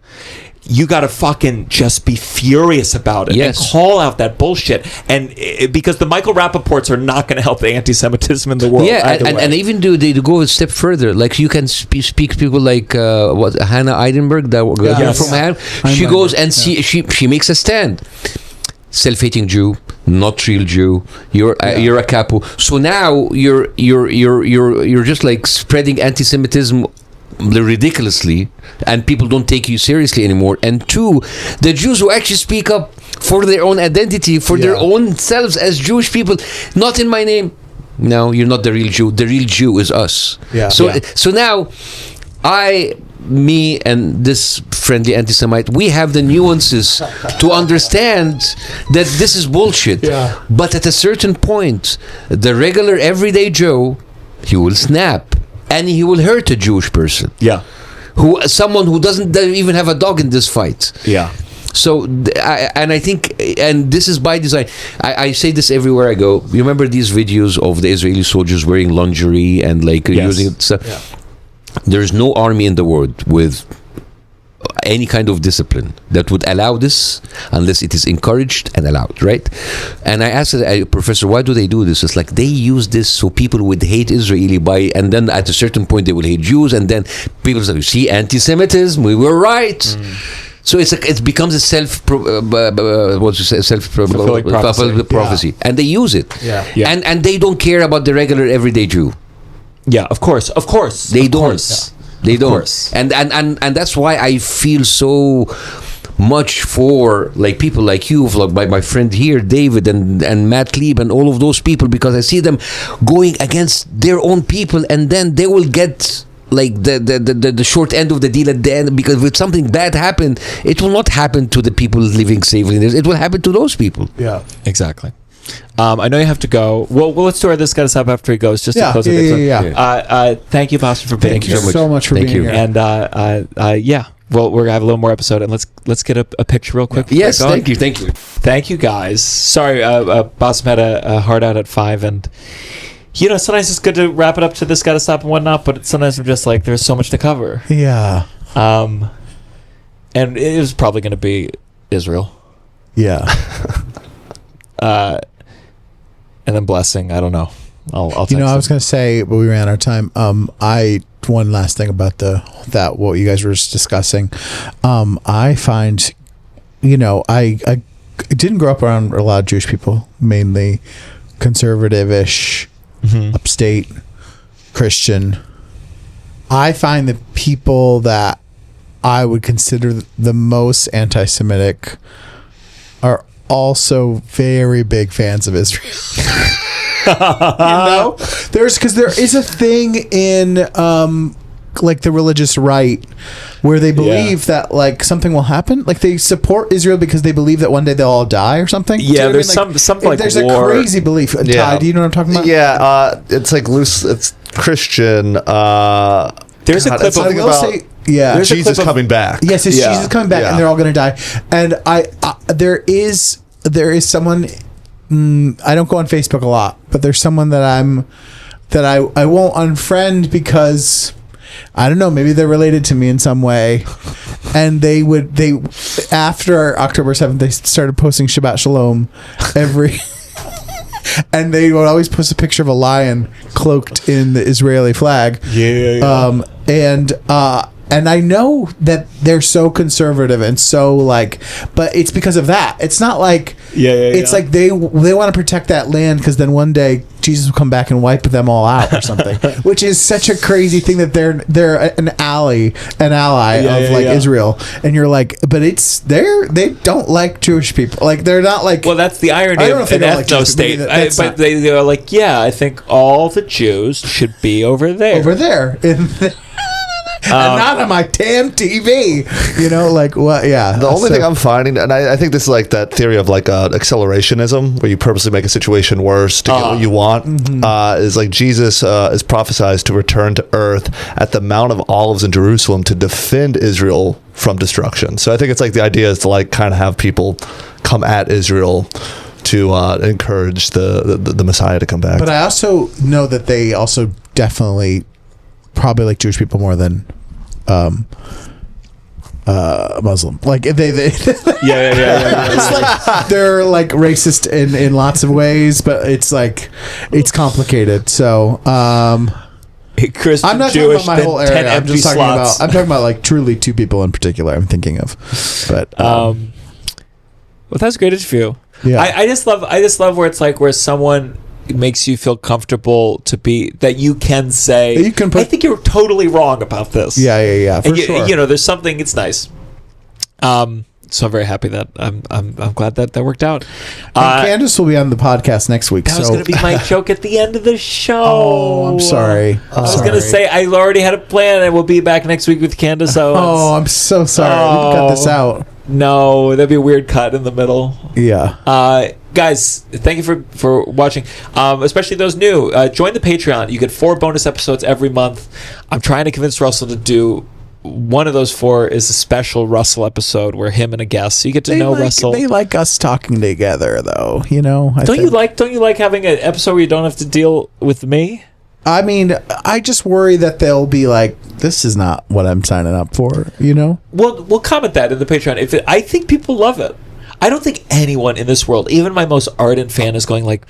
you got to fucking just be furious about it and call out that bullshit. And because the Michael Rappaports are not going to help the anti-Semitism in the world. Yeah, and even they go a step further. Like you can speak people like Hannah Eidenberg, that girl from Hannah. She goes and she makes a stand. Self-hating Jew, not real Jew. You're a capo. So now you're just like spreading anti-Semitism ridiculously, and people don't take you seriously anymore. And two, the Jews who actually speak up for their own identity, for their own selves as Jewish people, not in my name. No, you're not the real Jew. The real Jew is us. So now me and this friendly anti-Semite, we have the nuances to understand that this is bullshit. But at a certain point, the regular everyday Joe, he will snap. And he will hurt a Jewish person. Someone who doesn't even have a dog in this fight. So, I think, and this is by design. I say this everywhere I go. You remember these videos of the Israeli soldiers wearing lingerie and like using stuff? There's no army in the world with any kind of discipline that would allow this unless it is encouraged and allowed, right? And I asked a professor, why do they do this? It's like they use this so people would hate Israeli and then at a certain point they will hate Jews, and then people say, see, anti-Semitism, we were right. So it becomes a self-fulfilling prophecy, and they use it. And they don't care about the regular everyday Jew. Of course they don't. They don't, and that's why I feel so much for like people like you, like my friend here, David and Matt Lieb and all of those people, because I see them going against their own people, and then they will get like the short end of the deal at the end, because if something bad happened, it will not happen to the people living safely. It will happen to those people. Exactly. I know you have to go. Well, let's do our This Gotta Stop after he goes, just to close it. Thank you, Bassem, for being here. Thank you so much for being here. And well, we're gonna have a little more episode, and let's get a picture real quick. Yes, thank you, guys. Sorry, Bassem had a hard out at 5, and sometimes it's good to wrap it up to This Gotta Stop and whatnot, but sometimes I'm just like, there's so much to cover. And it was probably going to be Israel. And then blessing. I don't know. I'll text I was going to say, but we ran out of time. One last thing about what you guys were just discussing. I find, I didn't grow up around a lot of Jewish people, mainly conservative-ish, upstate, Christian. I find the people that I would consider the most anti-Semitic are also very big fans of Israel. There is a thing in like the religious right where they believe that like something will happen, like they support Israel because they believe that one day they'll all die or something. There's something like there's war. A crazy belief. Ty, do you know what I'm talking about? It's like loose. It's Christian. There's a clip of there's Jesus coming back. Yes, it's Jesus coming back, and they're all going to die. And there is someone. I don't go on Facebook a lot, but there's someone that I won't unfriend because I don't know, maybe they're related to me in some way. And they after October 7th, they started posting Shabbat Shalom and they would always post a picture of a lion cloaked in the Israeli flag. And I know that they're so conservative and so like, but it's because of that. It's not like it's like they want to protect that land because then one day Jesus will come back and wipe them all out or something, which is such a crazy thing that they're an ally of Israel, and you're like, but they don't like Jewish people. Like they're not like. Well, that's the irony of an ethno state. But they're like, yeah, I think all the Jews should be over there. Over there. And not on my damn TV, like what? Yeah. The only thing I'm finding, and I think this is like that theory of like accelerationism, where you purposely make a situation worse to get what you want, is like Jesus is prophesied to return to earth at the Mount of Olives in Jerusalem to defend Israel from destruction. So I think it's like the idea is to like kind of have people come at Israel to encourage the Messiah to come back. But I also know that they also definitely probably like Jewish people more than Muslim. Like they it's like they're like racist in lots of ways, but it's like it's complicated. So Christian, I'm not Jewish, talking about my whole area. 10 I'm empty just talking slots. I'm talking about like truly two people in particular I'm thinking of. But well, that's a great interview. Yeah. I just love where it's like where someone makes you feel comfortable to be that you can say you can put, I think you're totally wrong about this. Yeah, for sure. There's something. It's nice. So I'm very happy that I'm glad that worked out. Candace will be on the podcast next week. That was going to be my joke at the end of the show. Oh, I'm sorry. I was going to say I already had a plan, and we'll be back next week with Candace Owens. Oh, I'm so sorry. We can cut this out. No, that'd be a weird cut in the middle. Yeah. Guys, thank you for watching, especially those new. Join the Patreon. You get 4 bonus episodes every month. I'm trying to convince Russell to do one of those 4 is a special Russell episode where him and a guest, so you get to know Russell. They like us talking together, though. Don't you like having an episode where you don't have to deal with me? I mean, I just worry that they'll be like, "This is not what I'm signing up for." Well, we'll comment that in the Patreon. I think people love it. I don't think anyone in this world, even my most ardent fan, is going like,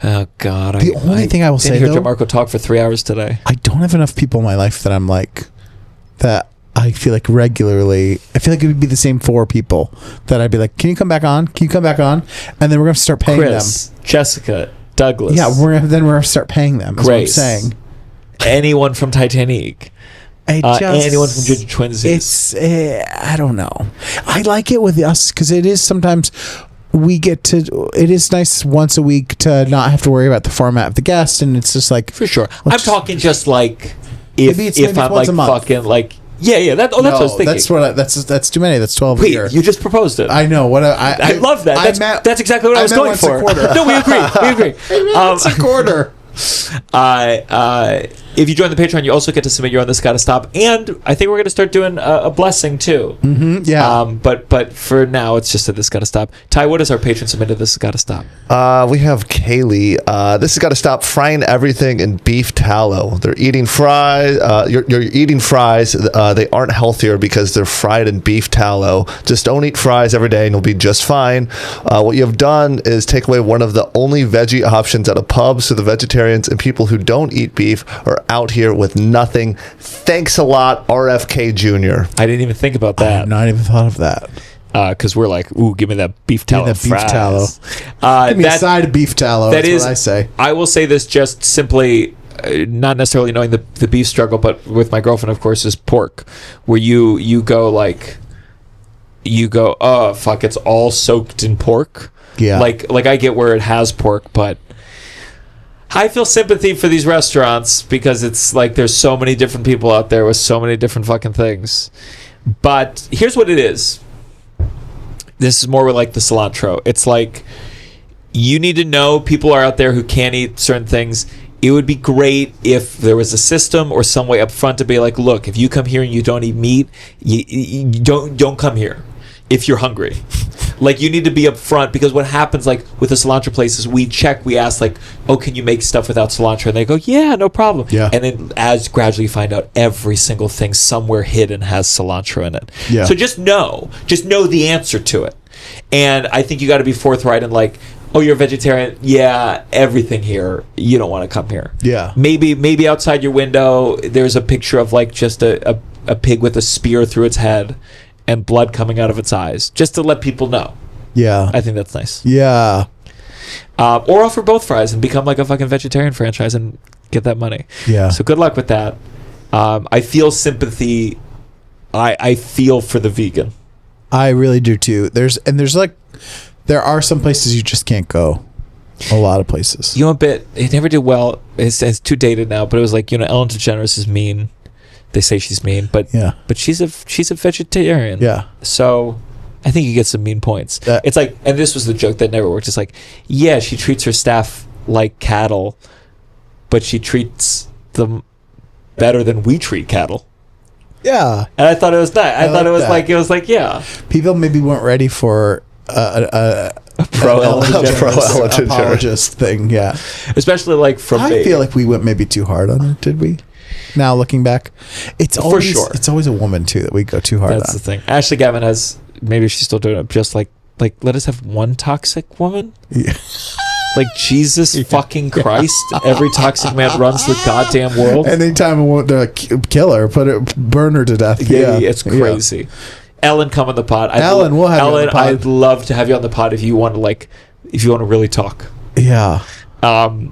"Oh God." The only thing I will say, though, Gianmarco talk for 3 hours today. I don't have enough people in my life that I'm like that. I feel like regularly. I feel like it would be the same 4 people that I'd be like, "Can you come back on? Can you come back on?" And then we're gonna start paying Chris, them. Jessica, Douglas. Yeah, we're gonna start paying them. Is Grace, what I'm saying. Anyone from Titanic. Anyone from Ginger Twinsies. I don't know. I like it with us because it is sometimes we get to. It is nice once a week to not have to worry about the format of the guest, and it's just like for sure. I'm talking just like if I'm like fucking like. Yeah. That's what I was thinking. That's too many. That's 12 a year. You just proposed it. I know. I love that. That's exactly what I was going for. No, we agree. It's a quarter. If you join the Patreon, you also get to submit your own This Gotta Stop, and I think we're going to start doing a blessing too. Mm-hmm, yeah. But for now, it's just a This Gotta Stop. Ty, what is our patron submitted This Gotta Stop? We have Kaylee. This has got to stop frying everything in beef tallow. They're eating fries. You're eating fries. They aren't healthier because they're fried in beef tallow. Just don't eat fries every day, and you'll be just fine. What you have done is take away one of the only veggie options at a pub, so the vegetarians and people who don't eat beef are out here with nothing. Thanks a lot, RFK Jr. I didn't even think about that. I have not even thought of that. Because we're like, ooh, give me that beef tallow. Give me that beef tallow. Give me a side of beef tallow. That's what I say. I will say this just simply, not necessarily knowing the beef struggle, but with my girlfriend, of course, is pork. Where you go, oh, fuck, it's all soaked in pork. Yeah. Like I get where it has pork, but I feel sympathy for these restaurants because it's like there's so many different people out there with so many different fucking things. But here's what it is. This is more like the cilantro. It's like you need to know people are out there who can't eat certain things. It would be great if there was a system or some way up front to be like, look, if you come here and you don't eat meat, you don't come here if you're hungry. Like, you need to be up front, because what happens, like, with the cilantro places, we ask, like, oh, can you make stuff without cilantro? And they go, yeah, no problem. Yeah. And then as gradually find out every single thing somewhere hidden has cilantro in it. Yeah. So just know the answer to it. And I think you got to be forthright and like, oh, you're a vegetarian? Yeah, everything here, you don't want to come here. Yeah. Maybe outside your window, there's a picture of, like, just a pig with a spear through its head and blood coming out of its eyes, just to let people know. Yeah. I think that's nice. Yeah. or offer both fries and become like a fucking vegetarian franchise and get that money. Yeah. So good luck with that. I feel sympathy. I feel for the vegan. I really do too. There are some places you just can't go. A lot of places. You know, a bit. It never did well. It's too dated now, but it was like, Ellen DeGeneres is mean. They say she's mean, but she's a vegetarian. Yeah. So I think you get some mean points. It's like, and this was the joke that never worked. It's like, yeah, she treats her staff like cattle, but she treats them better than we treat cattle. Yeah. And I thought it was that. I thought it was like, yeah. People maybe weren't ready for a pro-Ellen DeGeneres apologist thing. Yeah. Especially like from I feel like we went maybe too hard on her, did we? Now looking back, it's always, for sure. It's always a woman too that we go too hard on. That's the thing. Ashley Gavin has, maybe she's still doing it, just like let us have one toxic woman. Yeah. Like, Jesus fucking Christ, every toxic man runs the goddamn world. Anytime I want to kill her, burn her to death. Yeah, it's crazy. Yeah. Ellen, come on the pod. We'll have you on the pod. I'd love to have you on the pod if you want to really talk. Yeah. Do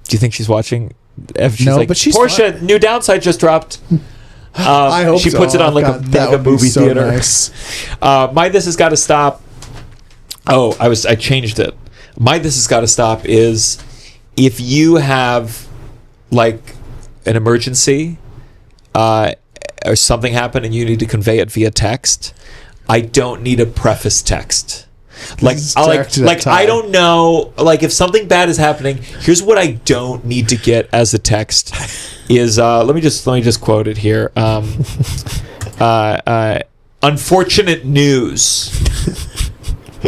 you think she's watching? If she's no, but she's Portia, new downside just dropped. I hope she puts it on like a mega movie theater. Nice. My This Has Got to Stop. Oh, I changed it. My This Has Got to Stop is if you have like an emergency or something happened and you need to convey it via text, I don't need a preface text. Like I don't know, like if something bad is happening, here's what I don't need to get as a text is let me just quote it here. Unfortunate news.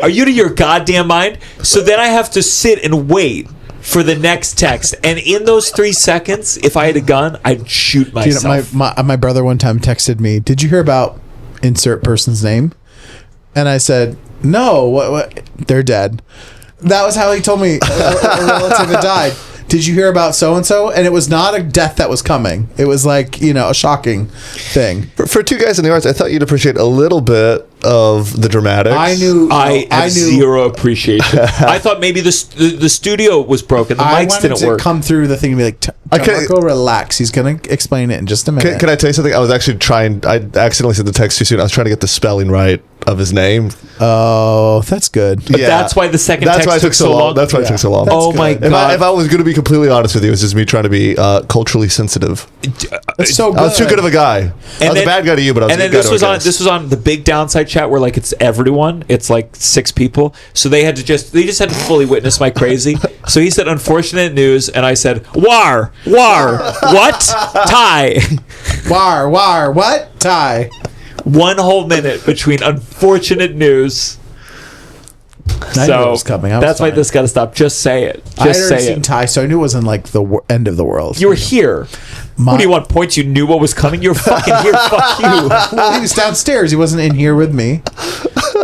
Are you to your goddamn mind? So then I have to sit and wait for the next text, and in those 3 seconds, if I had a gun, I'd shoot myself. My brother one time texted me, "Did you hear about insert person's name?" And I said, "No, what? They're dead." That was how he told me a relative had died. Did you hear about so-and-so? And it was not a death that was coming. It was like, a shocking thing. For two guys in the arts, I thought you'd appreciate a little bit of the dramatics. I had zero appreciation. I thought maybe the studio was broken. The mics didn't work. Come through the thing and be like, Gianmarco, relax. He's going to explain it in just a minute. Can I tell you something? I was actually I accidentally said the text too soon. I was trying to get the spelling right of his name. Oh, that's good. But that's why the second text took so long. That's why it took so long. Oh my God. If I was going to be completely honest with you, it was just me trying to be culturally sensitive. That's so good. I was too good of a guy. I was a bad guy to you, but I was a good guy to our guys. This was on the big downside chat where like it's everyone. It's like 6 people. So they just had to fully witness my crazy. So he said unfortunate news and I said war, what? Ty. War, what? Ty. 1 whole minute between unfortunate news. I knew it was coming. That's why this got to stop. Just say it. I had already seen Ty, so I knew it wasn't like the end of the world. You were here. What do you want? Points? You knew what was coming? You're fucking here. Fuck you. Well, he was downstairs. He wasn't in here with me.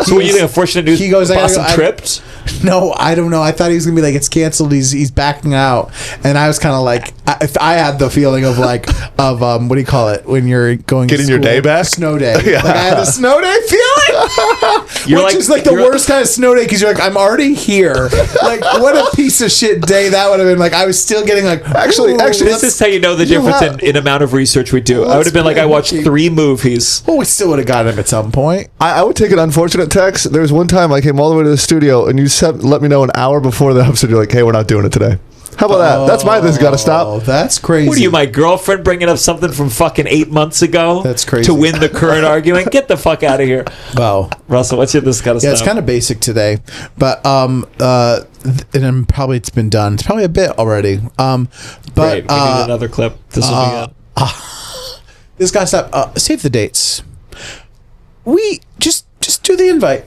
So what do you think? Unfortunate news. He goes, Bassem tripped? No, I don't know. I thought he was gonna be like, it's canceled. He's backing out, and I was kind of like, I had the feeling of like what do you call it when you're going getting to your day back? Snow day. Yeah. Like I had a snow day feeling, which is like the worst kind of snow day because you're like, I'm already here. Like what a piece of shit day that would have been. Like I was still getting like, actually, this is how you know the difference in amount of research we do. I would have been like, I watched 3 movies. Well, we still would have gotten him at some point. I would take an unfortunate text. There was one time I came all the way to the studio and you let me know an hour before the episode. You're like, hey, we're not doing it today. How about that? That's my This Gotta Stop. Oh, that's crazy. What are you, my girlfriend, bringing up something from fucking 8 months ago? That's crazy. To win the current argument? Get the fuck out of here. Wow. Russell, what's your This Gotta Stop? Yeah, it's kind of basic today, but and then probably it's been done. It's probably a bit already. But great. We need another clip. This will be it. This Gotta Stop. Save the dates. We just do the invite.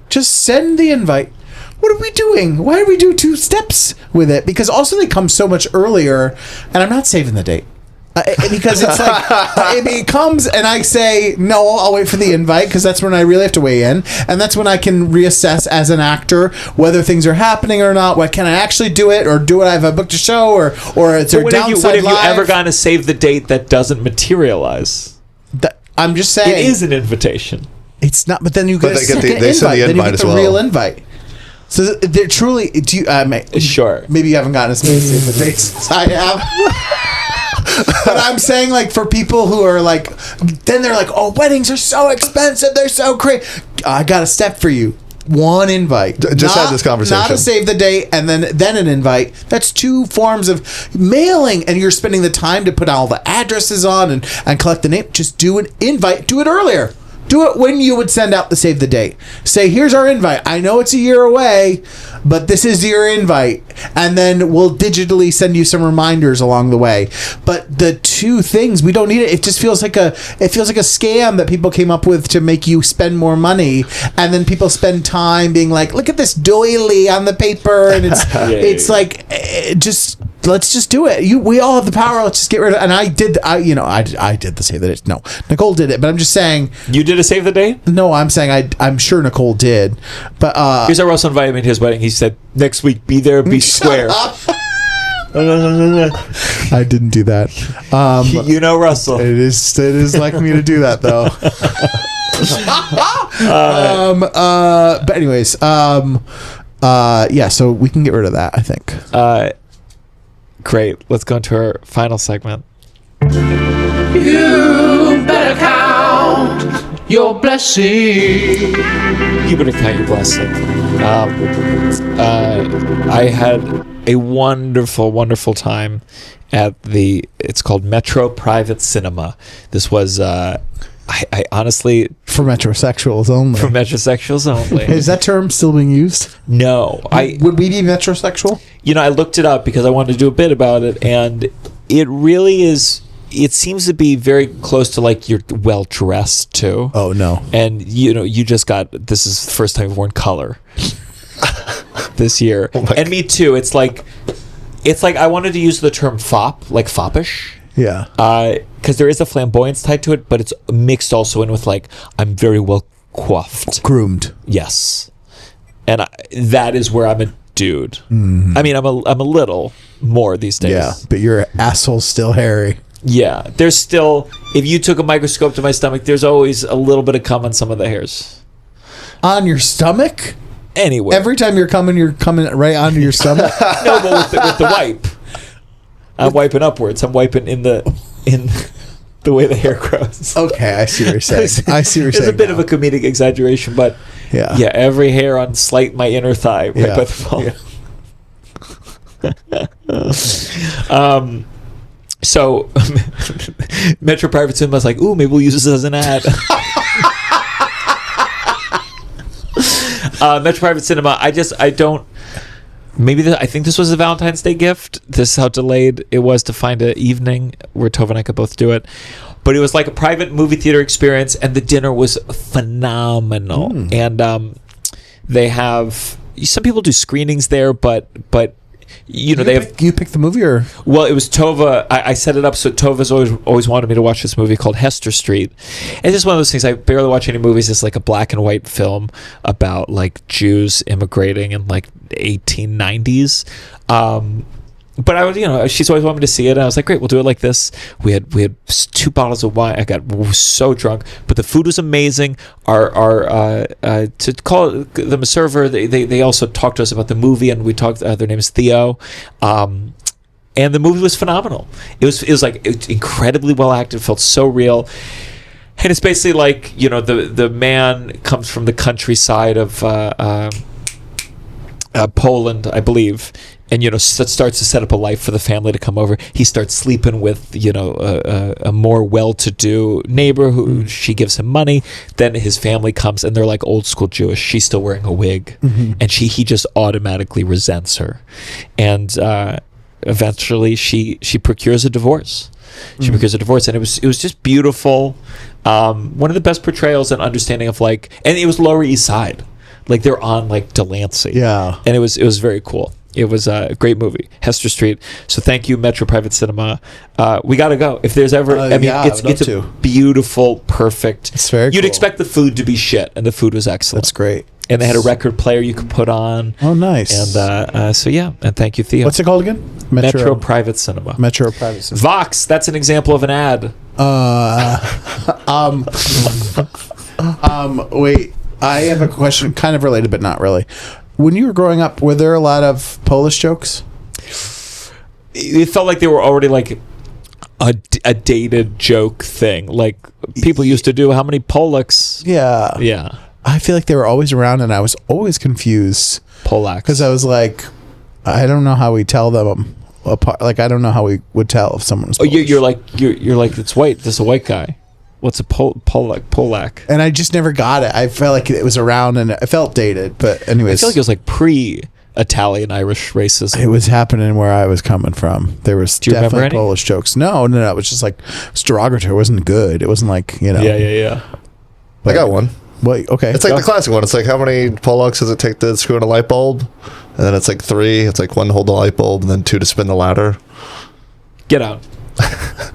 Just send the invite. What are we doing? Why do we do 2 steps with it? Because also they come so much earlier, and I'm not saving the date. Because it's like, it comes and I say, no, I'll wait for the invite because that's when I really have to weigh in. And that's when I can reassess as an actor whether things are happening or not. What can I actually do it or do it? I have a book to show or it's there downside When have you ever gone to save the date that doesn't materialize? I'm just saying. It is an invitation. It's not, but then you get a second invite. They send the invite then you get as the well. real invite. So they're truly. Do you? Sure. Maybe you haven't gotten as many save the dates as I have. But I'm saying, like, for people who are like, then they're like, oh, weddings are so expensive. They're so crazy. I got a step for you. One invite. Just had this conversation. Not a save the date and then an invite. That's two forms of mailing, and you're spending the time to put all the addresses on and collect the name. Just do an invite. Do it earlier. Do it when you would send out the save the date. Say, here's our invite. I know it's a year away, but this is your invite. And then we'll digitally send you some reminders along the way. But the two things, we don't need it. It just feels like a scam that people came up with to make you spend more money. And then people spend time being like, look at this doily on the paper. And it's like, just... Let's just do it. We all have the power. Let's just get rid of it. And I did the save the date. No, Nicole did it. But I'm just saying. You did a save the date? No, I'm saying I'm sure Nicole did. But here's how Russell invited me to his wedding. He said, next week, be there, be square. I didn't do that. You know Russell. It is like me to do that though. But anyways, yeah. So we can get rid of that, I think. Great. Let's go into our final segment. You better count your blessing. You better count your blessing. I had a wonderful, wonderful time at it's called Metro Private Cinema. This was, I honestly... For metrosexuals only. For metrosexuals only. Is that term still being used? No. Would we be metrosexual? I looked it up because I wanted to do a bit about it, and it really is... It seems to be very close to, like, you're well-dressed, too. Oh, no. And, you just got... This is the first time you've worn color this year. And me, too. It's like I wanted to use the term fop, like foppish. Yeah. Because there is a flamboyance tied to it, but it's mixed also in with, like, I'm very well coiffed. Groomed. Yes. And that is where I'm a dude. Mm-hmm. I mean, I'm a little more these days. Yeah, but your asshole's still hairy. Yeah. There's still, if you took a microscope to my stomach, there's always a little bit of cum on some of the hairs. On your stomach? Anyway. Every time you're coming right onto your stomach? No, but with the wipe. I'm wiping upwards. I'm wiping in the way the hair grows. Okay, I see what you're saying. It's a bit of a comedic exaggeration, but yeah, every hair on my inner thigh right by the ball. So Metro Private Cinema was like, ooh, maybe we'll use this as an ad. Metro Private Cinema, I don't. Maybe I think this was a Valentine's Day gift. This is how delayed it was to find an evening where Tovah and I could both do it. But it was like a private movie theater experience, and the dinner was phenomenal. And they have some people do screenings there, but you picked the movie, or well, it was Tovah. I set it up so Tovah's always wanted me to watch this movie called Hester Street. It's just one of those things. I barely watch any movies. It's like a black and white film about like Jews immigrating in like 1890s. But I was, she's always wanted me to see it, and I was like, great, we'll do it like this. We had 2 bottles of wine. I got so drunk, but the food was amazing. To call them a server, they also talked to us about the movie, and we talked. Their name is Theo, and the movie was phenomenal. It was like incredibly well acted. Felt so real. And it's basically like the man comes from the countryside of Poland, I believe. And starts to set up a life for the family to come over. He starts sleeping with a more well-to-do neighbor who she gives him money. Then his family comes, and they're like old school Jewish. She's still wearing a wig, and he just automatically resents her. And eventually, she procures a divorce. She procures a divorce, and it was just beautiful. One of the best portrayals and understanding of and it was Lower East Side, like they're on like Delancey, and it was very cool. It was a great movie, Hester Street. So thank you, Metro Private Cinema. We got to go. If there's ever, it's a beautiful, perfect. It's very You'd cool. expect the food to be shit, and the food was excellent. That's great. And they had a record player you could put on. Oh, nice. And so yeah, and thank you, Theo. What's it called again? Metro Private Cinema. Metro Private Cinema. Vox. That's an example of an ad. Wait. I have a question, kind of related, but not really. when you were growing up, were there a lot of Polish jokes? It felt like they were already like a dated joke thing. Like people used to do how many Polacks? Yeah. Yeah. I feel like they were always around, and I was always confused. Polacks. Because I was like, I don't know how we tell them apart. Like, I don't know how we would tell if someone's Polish. You're like it's white. This is a white guy. What's a Polak? And I just never got it. I felt like it was around, and it felt dated. But anyways, I feel like it was like pre-Italian Irish racism. it was happening where I was coming from. There was Do you remember definitely any? Polish jokes. No. It was just like it was derogatory. It wasn't good. It wasn't like, Yeah. I got one. Well, okay. It's like the classic one. It's like, how many Polacks does it take to screw in a light bulb? And then it's like 3. It's like 1 to hold the light bulb, and then 2 to spin the ladder. Get out.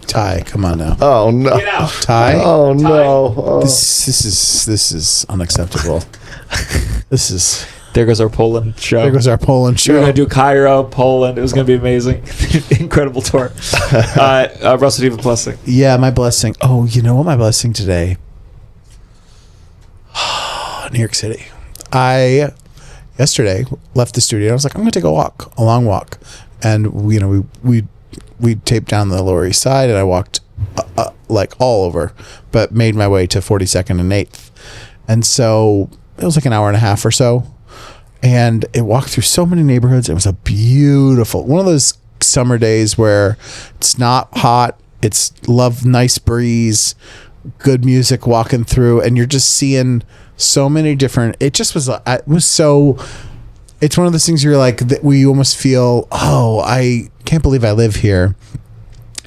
Ty, come on now. Oh no! Get out. Ty. Oh no! Oh. This is unacceptable. This is. There goes our Poland show. There goes our Poland We were show. going to do Cairo, Poland. It was going to be amazing. Incredible tour. Russell, do you have a blessing? Yeah, my blessing. Oh, you know what my blessing today? New York City. I yesterday left the studio. I was like, I'm going to take a long walk, and we taped down the Lower East Side, and I walked like all over, but made my way to 42nd and 8th, and so it was like an hour and a half or so, and it walked through so many neighborhoods. It was a beautiful one of those summer days where it's not hot, it's nice breeze, good music walking through, and you're just seeing so many different. It was so. It's one of those things you're like that we almost feel, oh, I can't believe I live here,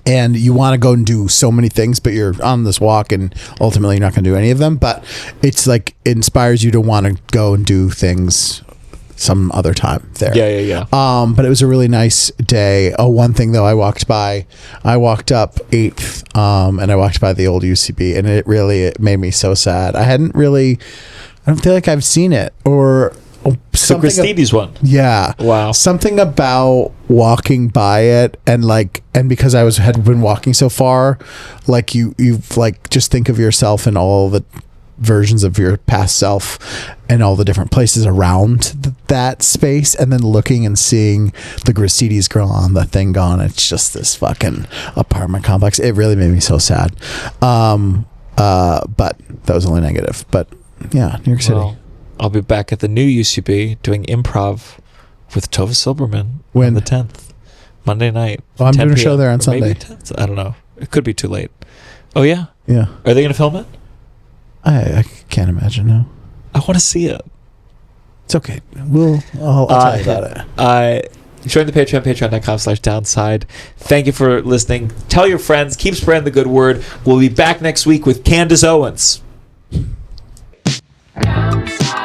and you want to go and do so many things, but you're on this walk, and ultimately you're not going to do any of them. But it's like it inspires you to want to go and do things some other time there. Yeah. But it was a really nice day. Oh, one thing though, I walked up 8th, and I walked by the old UCB, and it made me so sad. I don't feel like I've seen it or something. The Christie's one. Yeah. Wow. Something about walking by it, and because I had been walking so far, like you've like just think of yourself in all the versions of your past self and all the different places around that space, and then looking and seeing the Grassides gone, the thing gone. It's just this fucking apartment complex. It really made me so sad. But that was only negative. But yeah, New York City. Well, I'll be back at the new UCB doing improv with Tovah Silbermann When? on the 10th, Monday night. Well, I'm 10 doing a show p.m. there on Or Sunday. maybe 10th. I don't know. It could be too late. Oh yeah. Yeah. Are they going to film it? I can't imagine. No. I want to see it. It's okay. I'll tell you about it. Join the Patreon, patreon.com/downside. Thank you for listening. Tell your friends. Keep spreading the good word. We'll be back next week with Candace Owens. Downside.